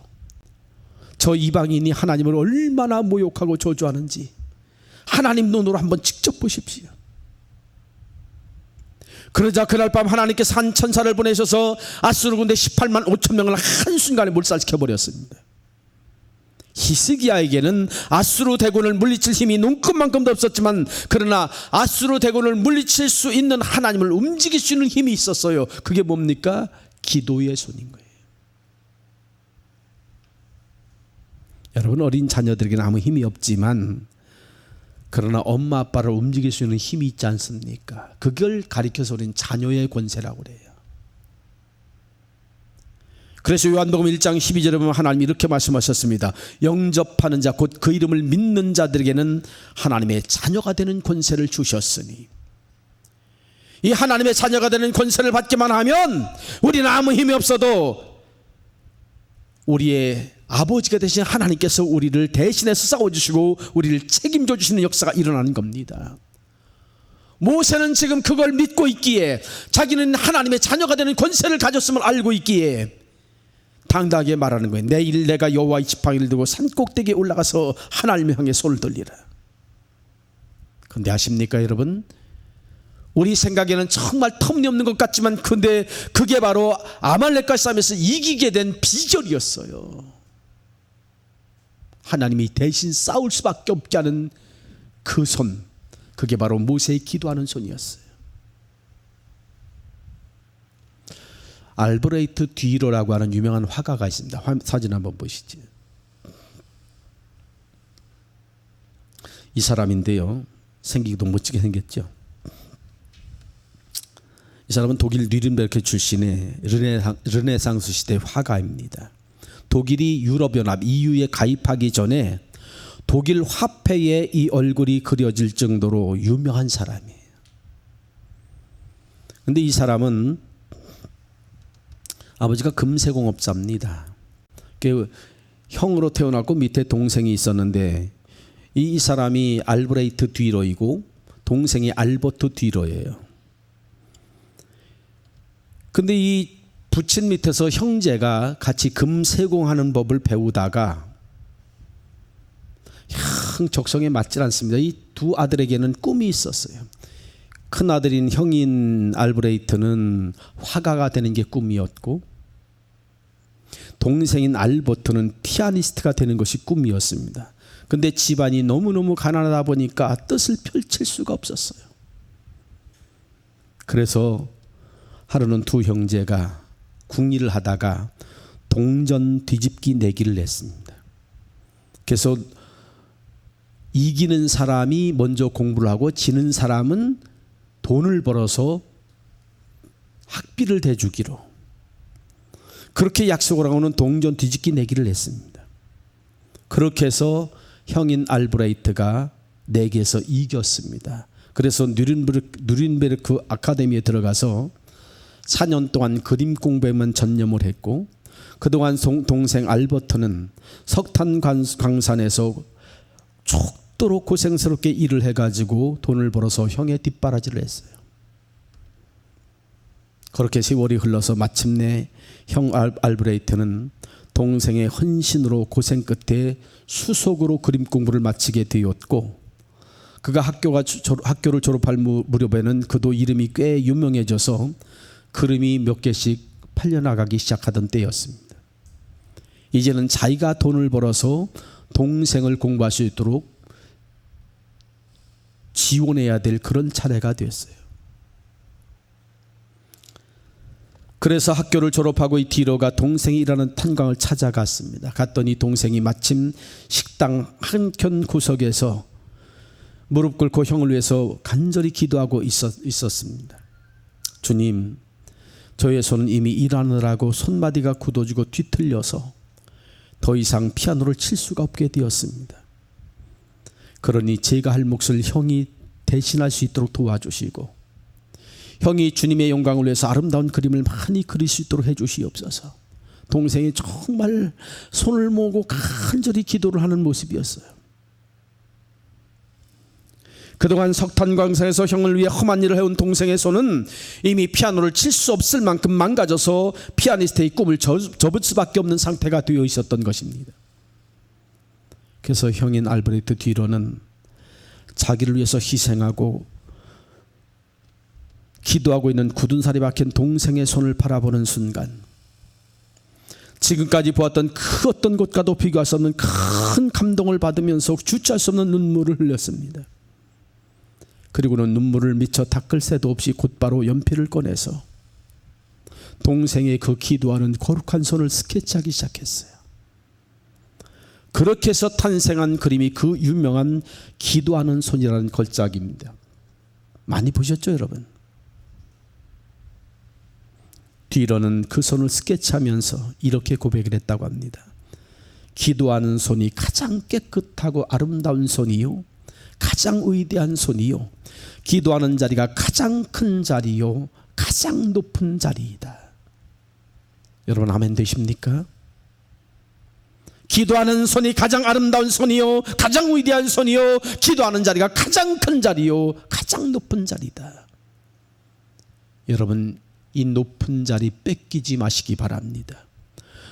저 이방인이 하나님을 얼마나 모욕하고 저주하는지 하나님 눈으로 한번 직접 보십시오. 그러자 그날 밤 하나님께서 한 천사를 보내셔서 아수르 군대 18만 5천 명을 한순간에 몰살시켜 버렸습니다. 히스기야에게는 아수르 대군을 물리칠 힘이 눈끝만큼도 없었지만, 그러나 아수르 대군을 물리칠 수 있는 하나님을 움직일 수 있는 힘이 있었어요. 그게 뭡니까? 기도의 손인 거예요. 여러분, 어린 자녀들에게는 아무 힘이 없지만 그러나 엄마 아빠를 움직일 수 있는 힘이 있지 않습니까? 그걸 가리켜서 우리는 자녀의 권세라고 그래요. 그래서 요한복음 1장 12절에 보면 하나님이 이렇게 말씀하셨습니다. 영접하는 자, 곧 그 이름을 믿는 자들에게는 하나님의 자녀가 되는 권세를 주셨으니, 이 하나님의 자녀가 되는 권세를 받기만 하면 우리는 아무 힘이 없어도 우리의 아버지가 되신 하나님께서 우리를 대신해서 싸워주시고 우리를 책임져 주시는 역사가 일어나는 겁니다. 모세는 지금 그걸 믿고 있기에, 자기는 하나님의 자녀가 되는 권세를 가졌음을 알고 있기에 당당하게 말하는 거예요. 내일 내가 여호와의 지팡이를 들고 산 꼭대기에 올라가서 하나님을 향해 손을 들리라. 그런데 아십니까 여러분? 우리 생각에는 정말 터무니없는 것 같지만 근데 그게 바로 아말렉과 싸움에서 이기게 된 비결이었어요. 하나님이 대신 싸울 수밖에 없게 하는 그 손, 그게 바로 모세의 기도하는 손이었어요. 알브레이트 뒤로라고 하는 유명한 화가가 있습니다. 사진 한번 보시죠. 이 사람인데요, 생기기도 멋지게 생겼죠. 이 사람은 독일 뉘른베르크 출신의 르네상스 시대 화가입니다. 독일이 유럽연합 EU에 가입하기 전에 독일 화폐에 이 얼굴이 그려질 정도로 유명한 사람이에요. 근데 이 사람은 아버지가 금세공업자입니다. 형으로 태어났고 밑에 동생이 있었는데 이 사람이 알브레이트 뒤로이고 동생이 알버트 뒤로예요. 근데 이 부친 밑에서 형제가 같이 금세공하는 법을 배우다가 영 적성에 맞질 않습니다. 이 두 아들에게는 꿈이 있었어요. 큰 아들인 형인 알브레이트는 화가가 되는 게 꿈이었고 동생인 알버트는 피아니스트가 되는 것이 꿈이었습니다. 근데 집안이 너무너무 가난하다 보니까 뜻을 펼칠 수가 없었어요. 그래서 하루는 두 형제가 궁리를 하다가 동전 뒤집기 내기를 냈습니다. 그래서 이기는 사람이 먼저 공부를 하고 지는 사람은 돈을 벌어서 학비를 대주기로 그렇게 약속을 하고는 동전 뒤집기 내기를 냈습니다. 그렇게 해서 형인 알브레이트가 내기에서 이겼습니다. 그래서 누른베르크 아카데미에 들어가서 4년 동안 그림 공부에만 전념을 했고 그동안 동생 알버트는 석탄 광산에서 죽도록 고생스럽게 일을 해가지고 돈을 벌어서 형의 뒷바라지를 했어요. 그렇게 세월이 흘러서 마침내 형 알브레이트는 동생의 헌신으로 고생 끝에 수석으로 그림 공부를 마치게 되었고 그가 학교를 졸업할 무렵에는 그도 이름이 꽤 유명해져서 그림이 몇 개씩 팔려나가기 시작하던 때였습니다. 이제는 자기가 돈을 벌어서 동생을 공부할 수 있도록 지원해야 될 그런 차례가 됐어요. 그래서 학교를 졸업하고 이 뒤로가 동생이 일하는 탄광을 찾아갔습니다. 갔더니 동생이 마침 식당 한켠 구석에서 무릎 꿇고 형을 위해서 간절히 기도하고 있었습니다. 주님, 저의 손은 이미 일하느라고 손마디가 굳어지고 뒤틀려서 더 이상 피아노를 칠 수가 없게 되었습니다. 그러니 제가 할 몫을 형이 대신할 수 있도록 도와주시고 형이 주님의 영광을 위해서 아름다운 그림을 많이 그릴 수 있도록 해주시옵소서. 동생이 정말 손을 모으고 간절히 기도를 하는 모습이었어요. 그동안 석탄광산에서 형을 위해 험한 일을 해온 동생의 손은 이미 피아노를 칠 수 없을 만큼 망가져서 피아니스트의 꿈을 접을 수밖에 없는 상태가 되어 있었던 것입니다. 그래서 형인 알브레이트 뒤로는 자기를 위해서 희생하고 기도하고 있는 굳은 살이 박힌 동생의 손을 바라보는 순간 지금까지 보았던 그 어떤 것과도 비교할 수 없는 큰 감동을 받으면서 주체할 수 없는 눈물을 흘렸습니다. 그리고는 눈물을 미쳐 닦을 새도 없이 곧바로 연필을 꺼내서 동생의 그 기도하는 거룩한 손을 스케치하기 시작했어요. 그렇게 해서 탄생한 그림이 그 유명한 기도하는 손이라는 걸작입니다. 많이 보셨죠, 여러분? 뒤로는 그 손을 스케치하면서 이렇게 고백을 했다고 합니다. 기도하는 손이 가장 깨끗하고 아름다운 손이요, 가장 위대한 손이요, 기도하는 자리가 가장 큰 자리요, 가장 높은 자리이다. 여러분 아멘 되십니까? 기도하는 손이 가장 아름다운 손이요, 가장 위대한 손이요, 기도하는 자리가 가장 큰 자리요, 가장 높은 자리다. 여러분 이 높은 자리 뺏기지 마시기 바랍니다.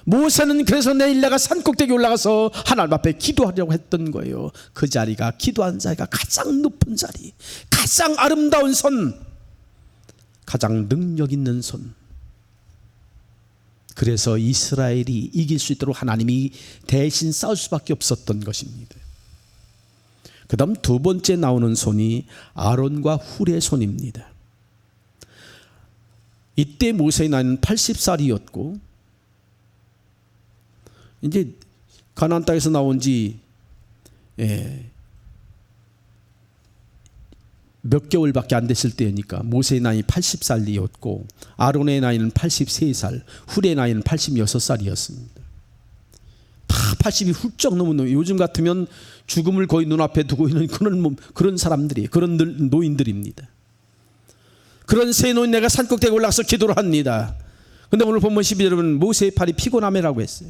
모세는 그래서 내일 내가 산꼭대기 올라가서 하나님 앞에 기도하려고 했던 거예요. 그 자리가, 기도하는 자리가 가장 높은 자리, 가장 아름다운 손, 가장 능력 있는 손. 그래서 이스라엘이 이길 수 있도록 하나님이 대신 싸울 수밖에 없었던 것입니다. 그 다음 두 번째 나오는 손이 아론과 훌의 손입니다. 이때 모세의 나이는 80살이었고 이제 가나안 땅에서 나온 지 몇 개월밖에 안 됐을 때니까 모세의 나이 80살이었고 아론의 나이는 83살, 훌의 나이는 86살이었습니다. 다 80이 훌쩍 넘은 놈이, 요즘 같으면 죽음을 거의 눈앞에 두고 있는 그런 사람들이, 그런 노인들입니다. 그런 세 노인네가 산꼭대기에 올라가서 기도를 합니다. 근데 오늘 본문 12절은 모세의 팔이 피곤함이라고 했어요.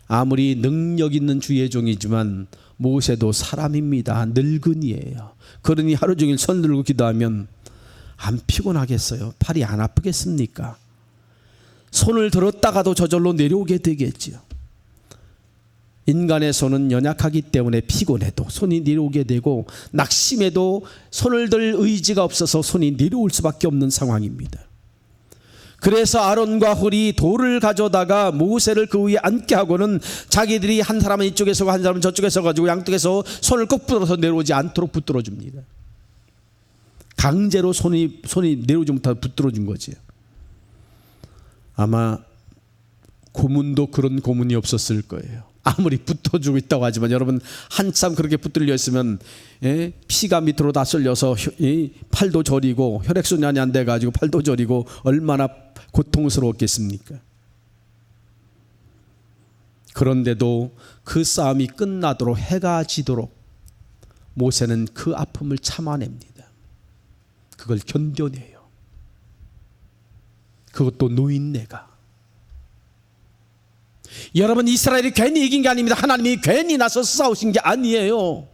아무리 능력 있는 주의 종이지만 모세도 사람입니다. 늙은이에요. 그러니 하루 종일 손 들고 기도하면 안 피곤하겠어요? 팔이 안 아프겠습니까? 손을 들었다가도 저절로 내려오게 되겠지요. 인간의 손은 연약하기 때문에 피곤해도 손이 내려오게 되고, 낙심해도 손을 들 의지가 없어서 손이 내려올 수밖에 없는 상황입니다. 그래서 아론과 홀이 돌을 가져다가 모세를 그 위에 앉게 하고는 자기들이 한 사람은 이쪽에 서고 한 사람은 저쪽에 서가지고 양쪽에서 손을 꼭 붙들어서 내려오지 않도록 붙들어 줍니다. 강제로 손이 내려오지 못하고 붙들어 준 거지. 아마 고문도 그런 고문이 없었을 거예요. 아무리 붙어주고 있다고 하지만 여러분, 한참 그렇게 붙들려 있으면 피가 밑으로 다 쏠려서 팔도 저리고 혈액순환이 안 돼가지고 팔도 저리고 얼마나 고통스러웠겠습니까? 그런데도 그 싸움이 끝나도록, 해가 지도록 모세는 그 아픔을 참아냅니다. 그걸 견뎌내요. 그것도 노인네가. 여러분, 이스라엘이 괜히 이긴 게 아닙니다. 하나님이 괜히 나서서 싸우신 게 아니에요.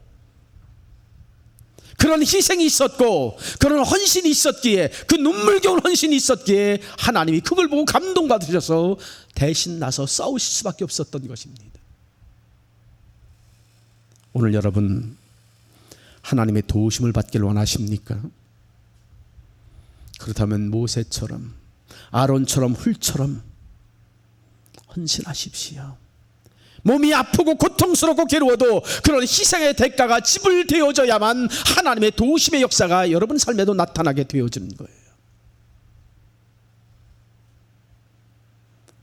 그런 희생이 있었고 그런 헌신이 있었기에, 그 눈물겨운 헌신이 있었기에 하나님이 그걸 보고 감동받으셔서 대신 나서 싸우실 수밖에 없었던 것입니다. 오늘 여러분, 하나님의 도우심을 받기를 원하십니까? 그렇다면 모세처럼, 아론처럼, 훌처럼 헌신하십시오. 몸이 아프고 고통스럽고 괴로워도 그런 희생의 대가가 지불되어져야만 하나님의 도우심의 역사가 여러분 삶에도 나타나게 되어지는 거예요.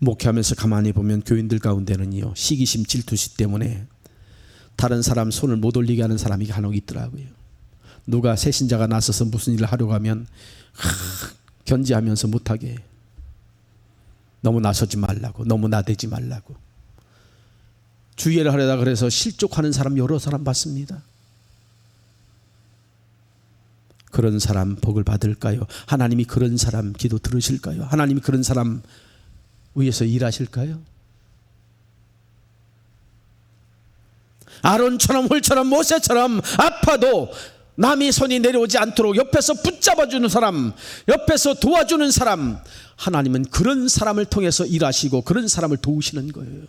목회하면서 가만히 보면 교인들 가운데는요, 시기심, 질투심 때문에 다른 사람 손을 못 올리게 하는 사람이 간혹 있더라고요. 누가 새신자가 나서서 무슨 일을 하려고 하면 견제하면서 못하게 해요. 너무 나서지 말라고, 너무 나대지 말라고. 주의를 하려다 그래서 실족하는 사람 여러 사람 봤습니다. 그런 사람 복을 받을까요? 하나님이 그런 사람 기도 들으실까요? 하나님이 그런 사람 위해서 일하실까요? 아론처럼, 홀처럼, 모세처럼 아파도 남이 손이 내려오지 않도록 옆에서 붙잡아주는 사람, 옆에서 도와주는 사람, 하나님은 그런 사람을 통해서 일하시고 그런 사람을 도우시는 거예요.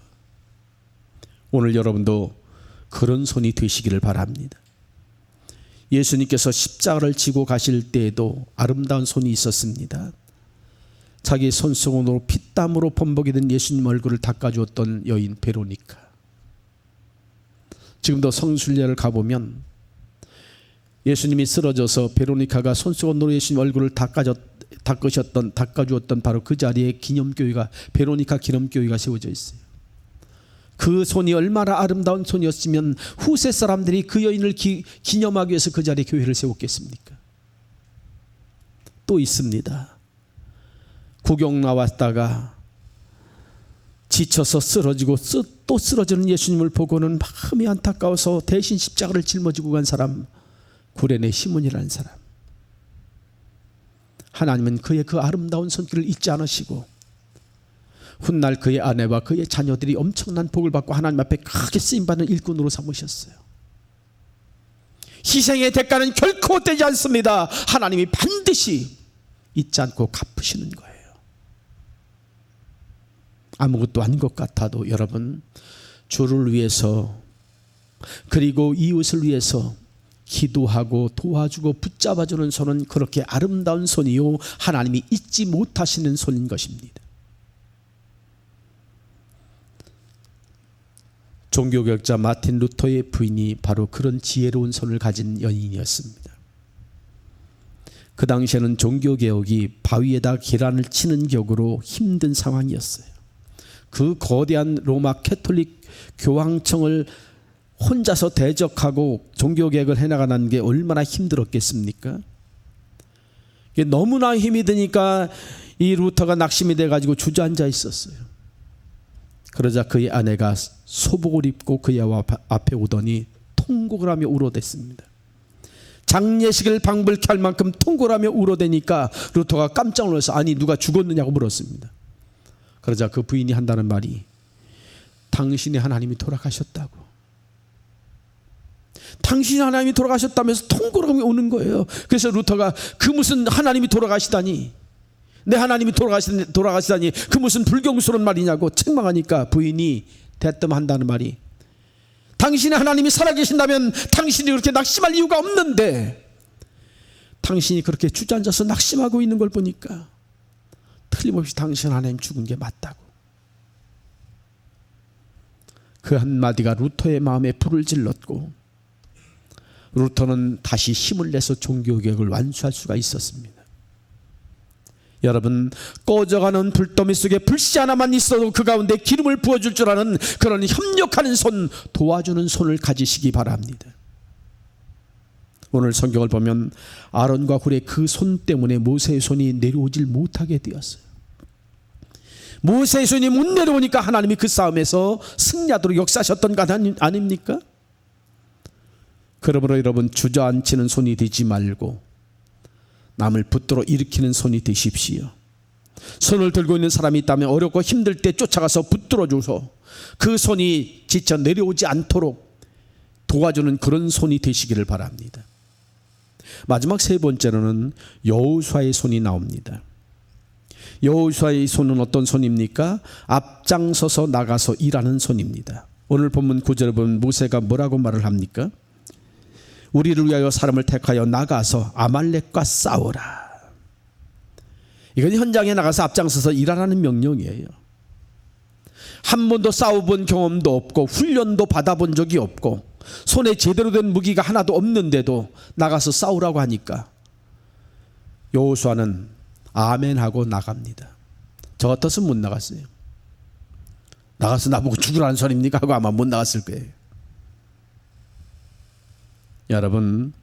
오늘 여러분도 그런 손이 되시기를 바랍니다. 예수님께서 십자가를 지고 가실 때에도 아름다운 손이 있었습니다. 자기 손수건으로 피땀으로 범벅이 된 예수님 얼굴을 닦아주었던 여인 베로니카. 지금도 성순례를 가보면 예수님이 쓰러져서 베로니카가 손수건으로 예수님 얼굴을 닦아주었던 바로 그 자리에 기념교회가, 베로니카 기념교회가 세워져 있어요. 그 손이 얼마나 아름다운 손이었으면 후세 사람들이 그 여인을 기념하기 위해서 그 자리에 교회를 세웠겠습니까? 또 있습니다. 구경 나왔다가 지쳐서 쓰러지고 또 쓰러지는 예수님을 보고는 마음이 안타까워서 대신 십자가를 짊어지고 간 사람, 구레네 시몬이라는 사람. 하나님은 그의 그 아름다운 손길을 잊지 않으시고 훗날 그의 아내와 그의 자녀들이 엄청난 복을 받고 하나님 앞에 크게 쓰임받는 일꾼으로 삼으셨어요. 희생의 대가는 결코 헛되지 않습니다. 하나님이 반드시 잊지 않고 갚으시는 거예요. 아무것도 아닌 것 같아도 여러분, 주를 위해서 그리고 이웃을 위해서 기도하고 도와주고 붙잡아주는 손은 그렇게 아름다운 손이요, 하나님이 잊지 못하시는 손인 것입니다. 종교개혁자 마틴 루터의 부인이 바로 그런 지혜로운 손을 가진 여인이었습니다. 그 당시에는 종교개혁이 바위에다 계란을 치는 격으로 힘든 상황이었어요. 그 거대한 로마 캐톨릭 교황청을 혼자서 대적하고 종교개혁을 해나가는 게 얼마나 힘들었겠습니까? 너무나 힘이 드니까 이 루터가 낙심이 돼가지고 주저앉아 있었어요. 그러자 그의 아내가 소복을 입고 그의 앞에 오더니 통곡을 하며 울어댔습니다. 장례식을 방불케 할 만큼 통곡을 하며 울어대니까 루터가 깜짝 놀라서 아니 누가 죽었느냐고 물었습니다. 그러자 그 부인이 한다는 말이 당신의 하나님이 돌아가셨다고. 당신의 하나님이 돌아가셨다면서 통곡을 하며 우는 거예요. 그래서 루터가 그 무슨 하나님이 돌아가시다니, 내 하나님이 돌아가시다니 그 무슨 불경스러운 말이냐고 책망하니까 부인이 대뜸한다는 말이 당신의 하나님이 살아계신다면 당신이 그렇게 낙심할 이유가 없는데 당신이 그렇게 주저앉아서 낙심하고 있는 걸 보니까 틀림없이 당신 하나님 죽은 게 맞다고. 그 한마디가 루터의 마음에 불을 질렀고 루터는 다시 힘을 내서 종교개혁을 완수할 수가 있었습니다. 여러분, 꺼져가는 불더미 속에 불씨 하나만 있어도 그 가운데 기름을 부어줄 줄 아는 그런 협력하는 손, 도와주는 손을 가지시기 바랍니다. 오늘 성경을 보면 아론과 훌의 그 손 때문에 모세의 손이 내려오질 못하게 되었어요. 모세의 손이 못 내려오니까 하나님이 그 싸움에서 승리하도록 역사하셨던 것 아닙니까? 그러므로 여러분, 주저앉히는 손이 되지 말고 남을 붙들어 일으키는 손이 되십시오. 손을 들고 있는 사람이 있다면 어렵고 힘들 때 쫓아가서 붙들어줘서 그 손이 지쳐 내려오지 않도록 도와주는 그런 손이 되시기를 바랍니다. 마지막 세 번째로는 여호수아의 손이 나옵니다. 여호수아의 손은 어떤 손입니까? 앞장서서 나가서 일하는 손입니다. 오늘 본문 9절을 보면 모세가 뭐라고 말을 합니까? 우리를 위하여 사람을 택하여 나가서 아말렉과 싸우라. 이건 현장에 나가서 앞장서서 일하라는 명령이에요. 한 번도 싸워본 경험도 없고 훈련도 받아본 적이 없고 손에 제대로 된 무기가 하나도 없는데도 나가서 싸우라고 하니까 여호수아는 아멘하고 나갑니다. 저 같았으면 못 나갔어요. 나가서 나보고 죽으라는 소리입니까? 하고 아마 못 나갔을 거예요. 여러분,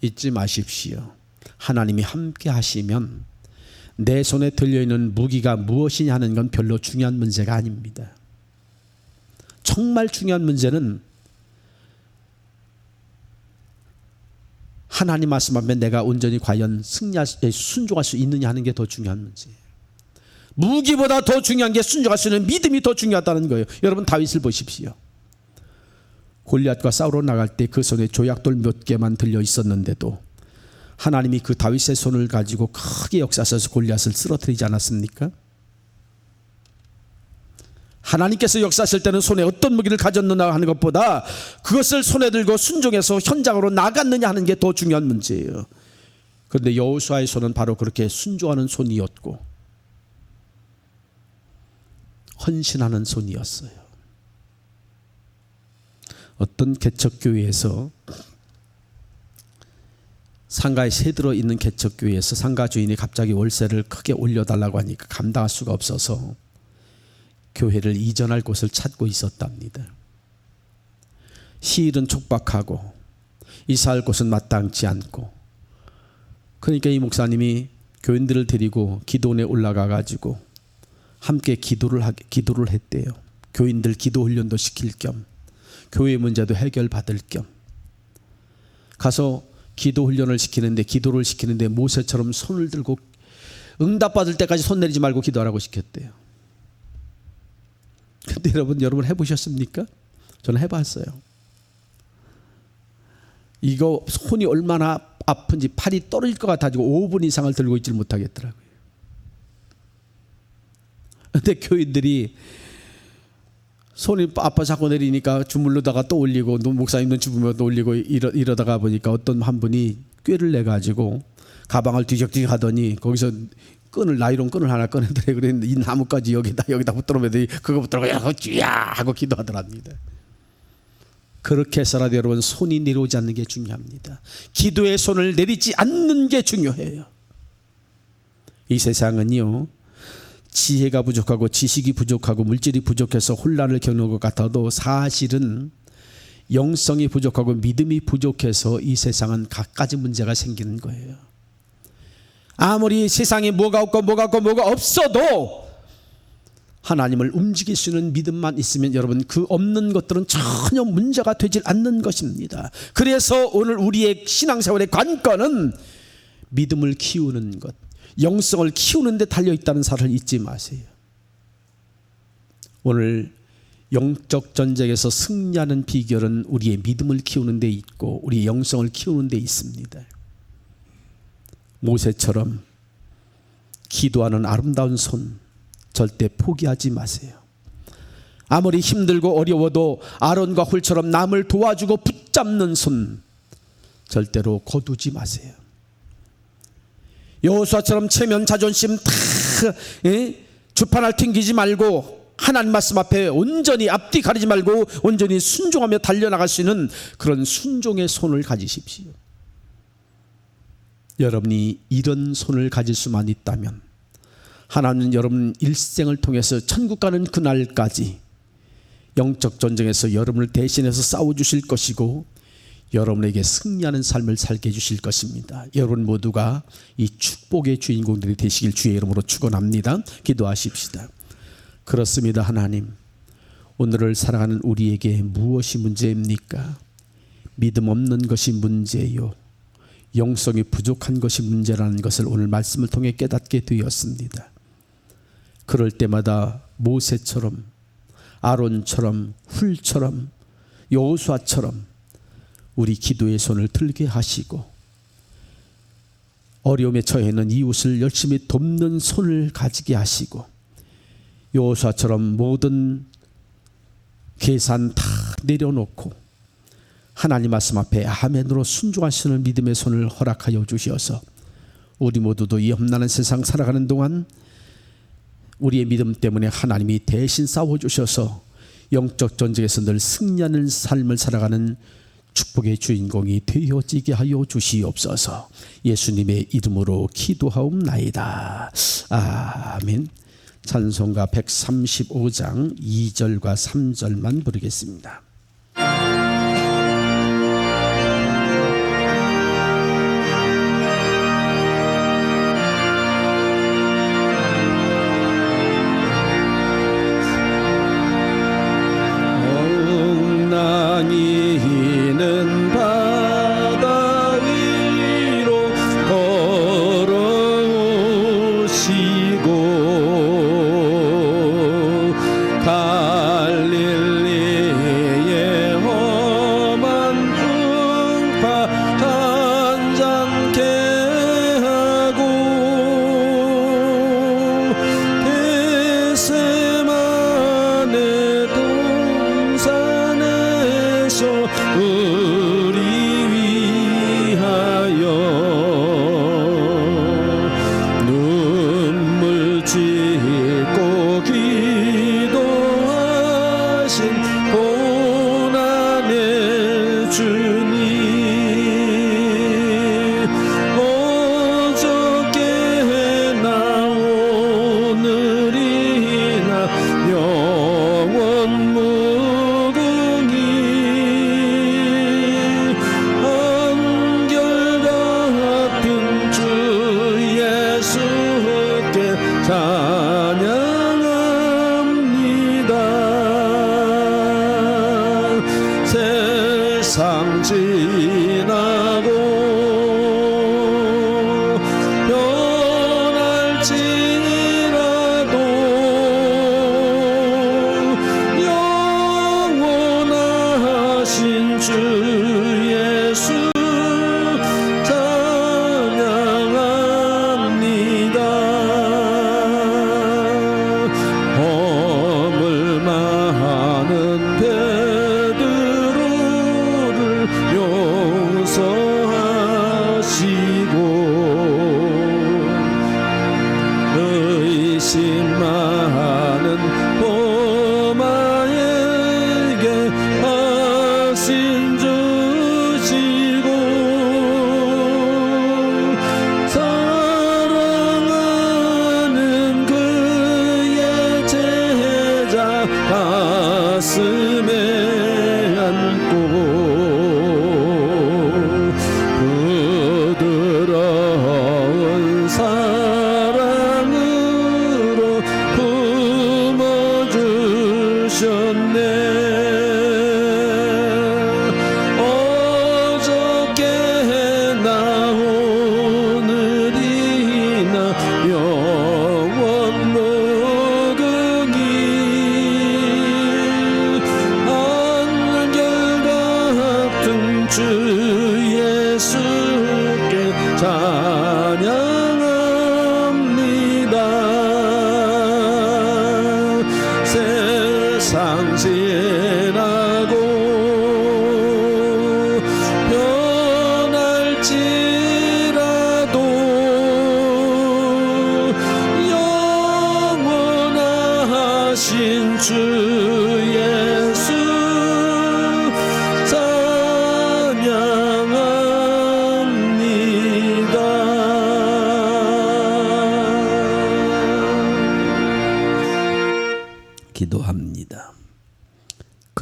잊지 마십시오. 하나님이 함께 하시면 내 손에 들려있는 무기가 무엇이냐 하는 건 별로 중요한 문제가 아닙니다. 정말 중요한 문제는 하나님 말씀하면 내가 온전히 과연 순종할 수 있느냐 하는 게 더 중요한 문제예요. 무기보다 더 중요한 게 순종할 수 있는 믿음이 더 중요하다는 거예요. 여러분, 다윗을 보십시오. 골리앗과 싸우러 나갈 때 그 손에 조약돌 몇 개만 들려 있었는데도 하나님이 그 다윗의 손을 가지고 크게 역사하셔서 골리앗을 쓰러뜨리지 않았습니까? 하나님께서 역사하실 때는 손에 어떤 무기를 가졌느냐 하는 것보다 그것을 손에 들고 순종해서 현장으로 나갔느냐 하는 게 더 중요한 문제예요. 그런데 여호수아의 손은 바로 그렇게 순종하는 손이었고 헌신하는 손이었어요. 어떤 개척교회에서 상가에 새 들어 있는 개척교회에서 상가 주인이 갑자기 월세를 크게 올려달라고 하니까 감당할 수가 없어서 교회를 이전할 곳을 찾고 있었답니다. 시일은 촉박하고 이사할 곳은 마땅치 않고, 그러니까 이 목사님이 교인들을 데리고 기도원에 올라가 가지고 함께 기도를 했대요. 교인들 기도 훈련도 시킬 겸 교회 문제도 해결받을 겸 가서 기도 훈련을 시키는데, 기도를 시키는데 모세처럼 손을 들고 응답받을 때까지 손 내리지 말고 기도하라고 시켰대요. 근데 여러분 해보셨습니까? 저는 해봤어요. 이거 손이 얼마나 아픈지 팔이 떨어질 것 같아가지고 5분 이상을 들고 있질 못하겠더라고요. 근데 교인들이 손이 아파 자꾸 내리니까 주물르다가 또 올리고, 목사님도 주물르다 또 올리고 이러다가 보니까 어떤 한 분이 꾀를 내가지고 가방을 뒤적뒤적 하더니 거기서 나이론 끈을 하나 꺼내더래. 그랬는데 이 나뭇가지 여기다 붙들어매더니 그거 붙들고 쥐야 하고 기도하더랍니다. 그렇게 해서라도 여러분 손이 내려오지 않는 게 중요합니다. 기도의 손을 내리지 않는 게 중요해요. 이 세상은요, 지혜가 부족하고 지식이 부족하고 물질이 부족해서 혼란을 겪는 것 같아도 사실은 영성이 부족하고 믿음이 부족해서 이 세상은 갖가지 문제가 생기는 거예요. 아무리 세상에 뭐가 없고 뭐가 없어도 하나님을 움직일 수 있는 믿음만 있으면 여러분 그 없는 것들은 전혀 문제가 되질 않는 것입니다. 그래서 오늘 우리의 신앙생활의 관건은 믿음을 키우는 것, 영성을 키우는 데 달려있다는 사실을 잊지 마세요. 오늘 영적 전쟁에서 승리하는 비결은 우리의 믿음을 키우는 데 있고 우리의 영성을 키우는 데 있습니다. 모세처럼 기도하는 아름다운 손 절대 포기하지 마세요. 아무리 힘들고 어려워도 아론과 훌처럼 남을 도와주고 붙잡는 손 절대로 거두지 마세요. 여호수아처럼 체면 자존심 다 주판을 튕기지 말고 하나님 말씀 앞에 온전히 앞뒤 가리지 말고 온전히 순종하며 달려나갈 수 있는 그런 순종의 손을 가지십시오. 여러분이 이런 손을 가질 수만 있다면 하나님은 여러분 일생을 통해서 천국 가는 그날까지 영적 전쟁에서 여러분을 대신해서 싸워주실 것이고 여러분에게 승리하는 삶을 살게 해주실 것입니다. 여러분 모두가 이 축복의 주인공들이 되시길 주의 이름으로 축원합니다. 기도하십시다. 그렇습니다. 하나님, 오늘을 살아가는 우리에게 무엇이 문제입니까? 믿음 없는 것이 문제요, 영성이 부족한 것이 문제라는 것을 오늘 말씀을 통해 깨닫게 되었습니다. 그럴 때마다 모세처럼 아론처럼 훌처럼 여호수아처럼 우리 기도의 손을 들게 하시고 어려움에 처해 있는 이웃을 열심히 돕는 손을 가지게 하시고 여호수아처럼 모든 계산 다 내려놓고 하나님 말씀 앞에 아멘으로 순종하시는 믿음의 손을 허락하여 주시어서 우리 모두도 이 험난한 세상 살아가는 동안 우리의 믿음 때문에 하나님이 대신 싸워주셔서 영적 전쟁에서 늘 승리하는 삶을 살아가는 축복의 주인공이 되어지게 하여 주시옵소서. 예수님의 이름으로 기도하옵나이다. 아멘. 찬송가 135장 2절과 3절만 부르겠습니다. 엉나니는 바다 위로 걸어오시고 갈릴리의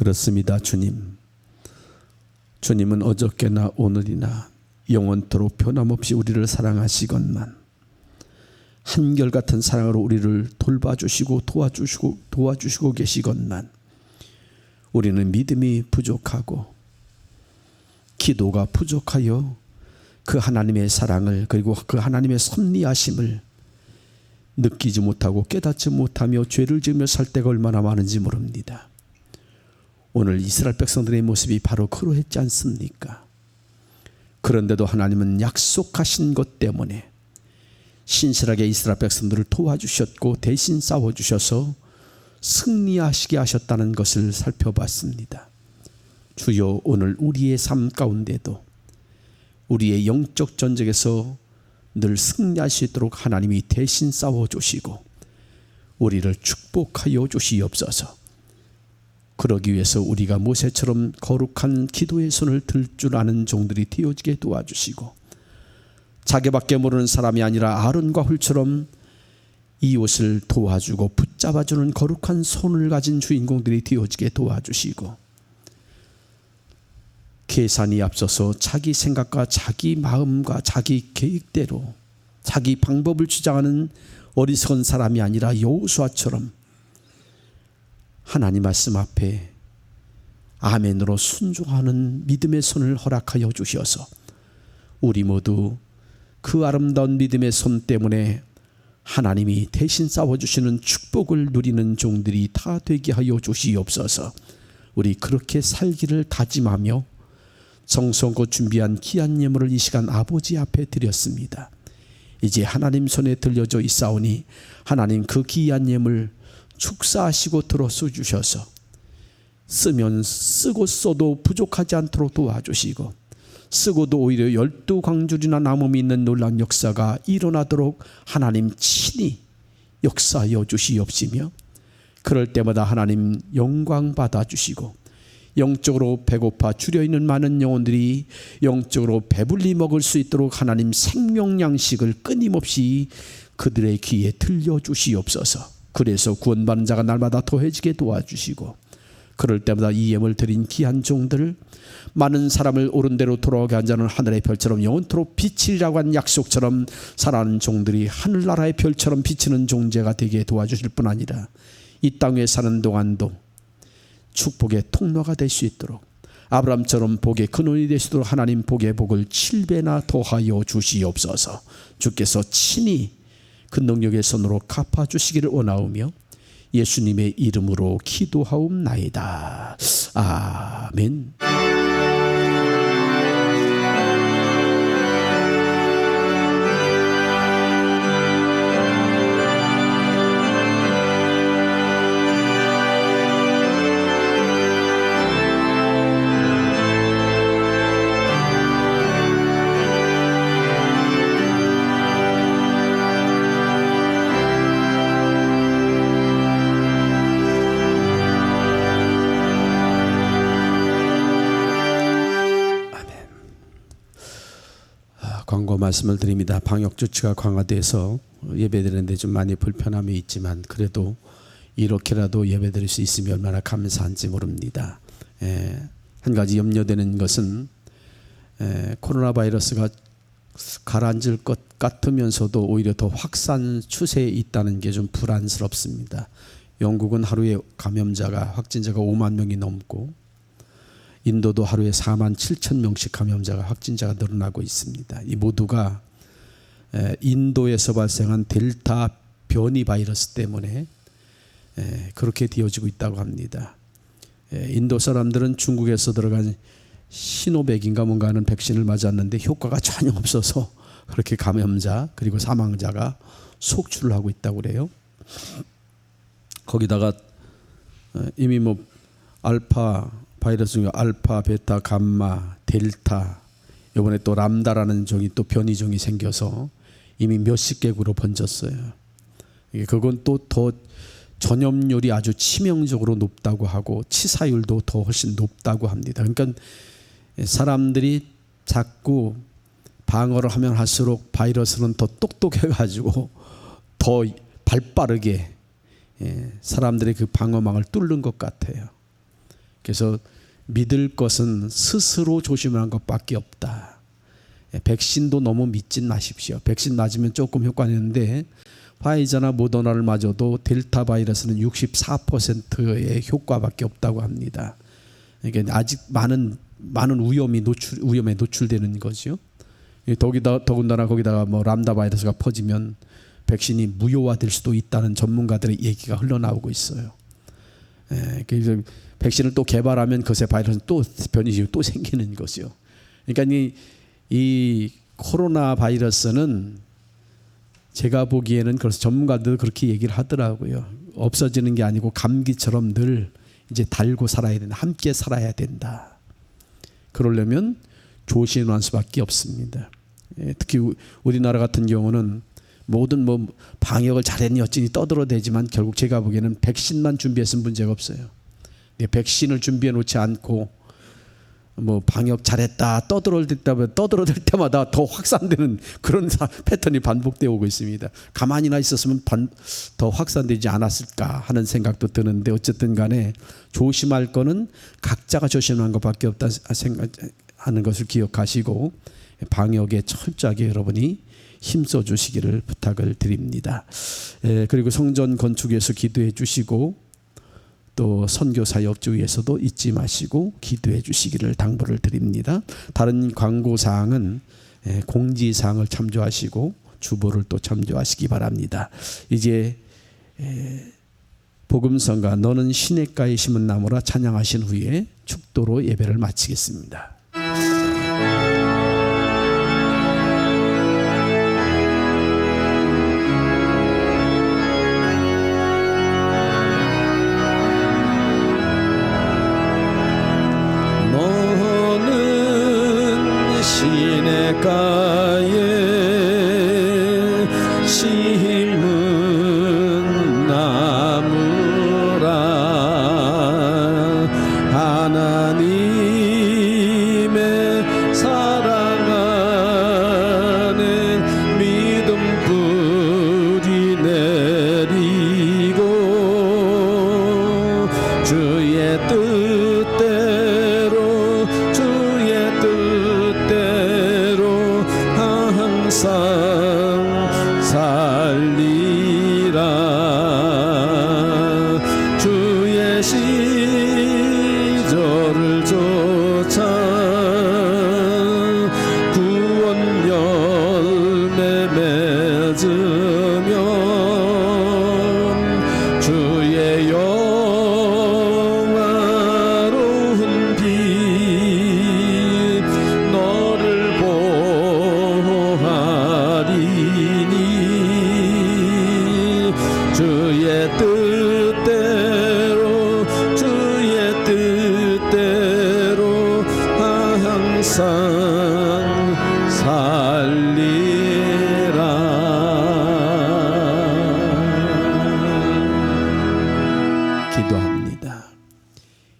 그렇습니다. 주님. 주님은 어저께나 오늘이나 영원토록 변함없이 우리를 사랑하시건만 한결같은 사랑으로 우리를 돌봐주시고 도와주시고 계시건만 우리는 믿음이 부족하고 기도가 부족하여 그 하나님의 사랑을 그리고 그 하나님의 섭리하심을 느끼지 못하고 깨닫지 못하며 죄를 지으며 살 때가 얼마나 많은지 모릅니다. 오늘 이스라엘 백성들의 모습이 바로 그러했지 않습니까? 그런데도 하나님은 약속하신 것 때문에 신실하게 이스라엘 백성들을 도와주셨고 대신 싸워주셔서 승리하시게 하셨다는 것을 살펴봤습니다. 주여, 오늘 우리의 삶 가운데도 우리의 영적 전쟁에서 늘 승리할 수 있도록 하나님이 대신 싸워주시고 우리를 축복하여 주시옵소서. 그러기 위해서 우리가 모세처럼 거룩한 기도의 손을 들 줄 아는 종들이 되어지게 도와주시고 자기밖에 모르는 사람이 아니라 아론과 훌처럼 이웃을 도와주고 붙잡아주는 거룩한 손을 가진 주인공들이 되어지게 도와주시고 계산이 앞서서 자기 생각과 자기 마음과 자기 계획대로 자기 방법을 주장하는 어리석은 사람이 아니라 여호수아처럼 하나님 말씀 앞에 아멘으로 순종하는 믿음의 손을 허락하여 주셔서 우리 모두 그 아름다운 믿음의 손 때문에 하나님이 대신 싸워주시는 축복을 누리는 종들이 다 되게 하여 주시옵소서. 우리 그렇게 살기를 다짐하며 정성껏 준비한 귀한 예물을 이 시간 아버지 앞에 드렸습니다. 이제 하나님 손에 들려져 있사오니 하나님 그 귀한 예물 축사하시고 들어서 주셔서 쓰면 쓰고 써도 부족하지 않도록 도와주시고 쓰고도 오히려 12광줄이나 남음이 있는 놀라운 역사가 일어나도록 하나님 친히 역사하여 주시옵시며 그럴 때마다 하나님 영광 받아주시고 영적으로 배고파 줄여있는 많은 영혼들이 영적으로 배불리 먹을 수 있도록 하나님 생명 양식을 끊임없이 그들의 귀에 들려주시옵소서. 그래서 구원받는 자가 날마다 더해지게 도와주시고 그럴 때마다 이 예물 드린 귀한 종들 많은 사람을 옳은 대로 돌아오게 한 자는 하늘의 별처럼 영원토록 비치리라고 한 약속처럼 살아가는 종들이 하늘나라의 별처럼 비치는 존재가 되게 도와주실 뿐 아니라 이 땅에 사는 동안도 축복의 통로가 될 수 있도록 아브라함처럼 복의 근원이 되시도록 하나님 복의 복을 7배나 더하여 주시옵소서. 주께서 친히 그 능력의 손으로 갚아주시기를 원하오며 예수님의 이름으로 기도하옵나이다. 아멘. 광고 말씀을 드립니다. 방역 조치가 강화돼서 예배드리는데 좀 많이 불편함이 있지만 그래도 이렇게라도 예배드릴 수 있으면 얼마나 감사한지 모릅니다. 한 가지 염려되는 것은 코로나 바이러스가 가라앉을 것 같으면서도 오히려 더 확산 추세에 있다는 게 좀 불안스럽습니다. 영국은 하루에 감염자가 확진자가 5만 명이 넘고 인도도 하루에 4만 7천 명씩 감염자가 확진자가 늘어나고 있습니다. 이 모두가 인도에서 발생한 델타 변이 바이러스 때문에 그렇게 되어지고 있다고 합니다. 인도 사람들은 중국에서 들어간 시노백인가 뭔가 하는 백신을 맞았는데 효과가 전혀 없어서 그렇게 감염자 그리고 사망자가 속출을 하고 있다고 그래요. 거기다가 이미 뭐 알파 바이러스 중에 알파, 베타, 감마, 델타 이번에 또 람다라는 종이 또 변이종이 생겨서 이미 몇십 개국으로 번졌어요. 그건 또 더 전염률이 아주 치명적으로 높다고 하고 치사율도 더 훨씬 높다고 합니다. 그러니까 사람들이 자꾸 방어를 하면 할수록 바이러스는 더 똑똑해가지고 더 발빠르게 사람들의 그 방어망을 뚫는 것 같아요. 그래서 믿을 것은 스스로 조심하는 것밖에 없다. 백신도 너무 믿진 마십시오. 백신 맞으면 조금 효과는 있는데 화이자나 모더나를 맞아도 델타 바이러스는 64%의 효과밖에 없다고 합니다. 그러니까 아직 많은 위험에 노출되는 거죠. 더군다나 거기다가 뭐 람다 바이러스가 퍼지면 백신이 무효화될 수도 있다는 전문가들의 얘기가 흘러나오고 있어요. 그래서 백신을 또 개발하면 그새 바이러스는 또 변이지고 또 생기는 거죠. 그러니까 이 코로나 바이러스는 제가 보기에는 그래서 전문가들 그렇게 얘기를 하더라고요. 없어지는 게 아니고 감기처럼 늘 이제 달고 살아야 된다. 함께 살아야 된다. 그러려면 조심할 수밖에 없습니다. 특히 우리나라 같은 경우는 모든 뭐 방역을 잘했니 어찌니 떠들어대지만 결국 제가 보기에는 백신만 준비했으면 문제가 없어요. 백신을 준비해 놓지 않고 뭐 방역 잘했다 떠들어댈 때마다 더 확산되는 그런 패턴이 반복되어 오고 있습니다. 가만히나 있었으면 더 확산되지 않았을까 하는 생각도 드는데 어쨌든 간에 조심할 거는 각자가 조심하는 것밖에 없다 생각하는 것을 기억하시고 방역에 철저하게 여러분이 힘써 주시기를 부탁을 드립니다. 그리고 성전 건축에서 기도해 주시고 또 선교 사역 위해서도 잊지 마시고 기도해 주시기를 당부를 드립니다. 다른 광고 사항은 공지 사항을 참조하시고 주보를 또 참조하시기 바랍니다. 이제 복음성가 너는 시냇가에 심은 나무라 찬양하신 후에 축도로 예배를 마치겠습니다. 시냇가에 심은 나무라 하나님의 사랑 안에 믿음 뿌리 내리고 주의 뜻대로 항상 살리라. 주의 시절을 쫓아 구원 열매 맺으면 주의 영화로운 빛 너를 주의 뜻대로 항상 살리라. 기도합니다.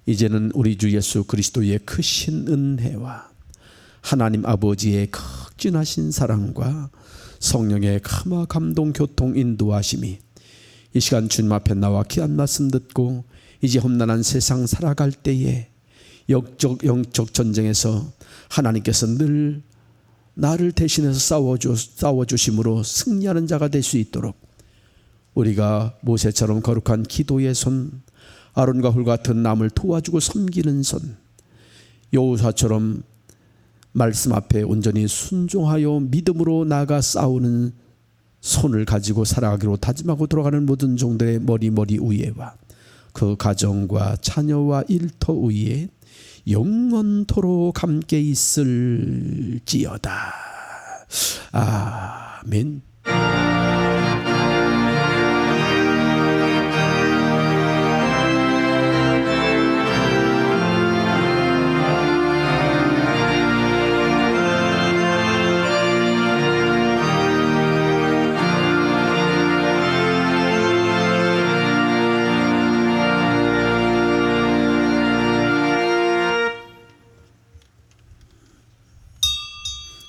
이제는 우리 주 예수 그리스도의 크신 은혜와 하나님 아버지의 극진하신 사랑과 성령의 감화 감동 교통 인도하심이 이 시간 주님 앞에 나와 귀한 말씀 듣고 이제 험난한 세상 살아갈 때에 영적 전쟁에서 하나님께서 늘 나를 대신해서 싸워주심으로 승리하는 자가 될 수 있도록 우리가 모세처럼 거룩한 기도의 손, 아론과 훌 같은 남을 도와주고 섬기는 손, 여호수아처럼 말씀 앞에 온전히 순종하여 믿음으로 나아가 싸우는 손을 가지고 살아가기로 다짐하고 돌아가는 모든 종들의 머리 위에와 그 가정과 자녀와 일터 위에 영원토록 함께 있을지어다. 아멘.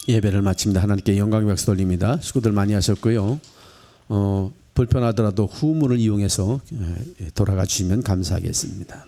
예배를 마칩니다. 하나님께 영광의 박수 돌립니다. 수고들 많이 하셨고요. 불편하더라도 후문을 이용해서 돌아가 주시면 감사하겠습니다.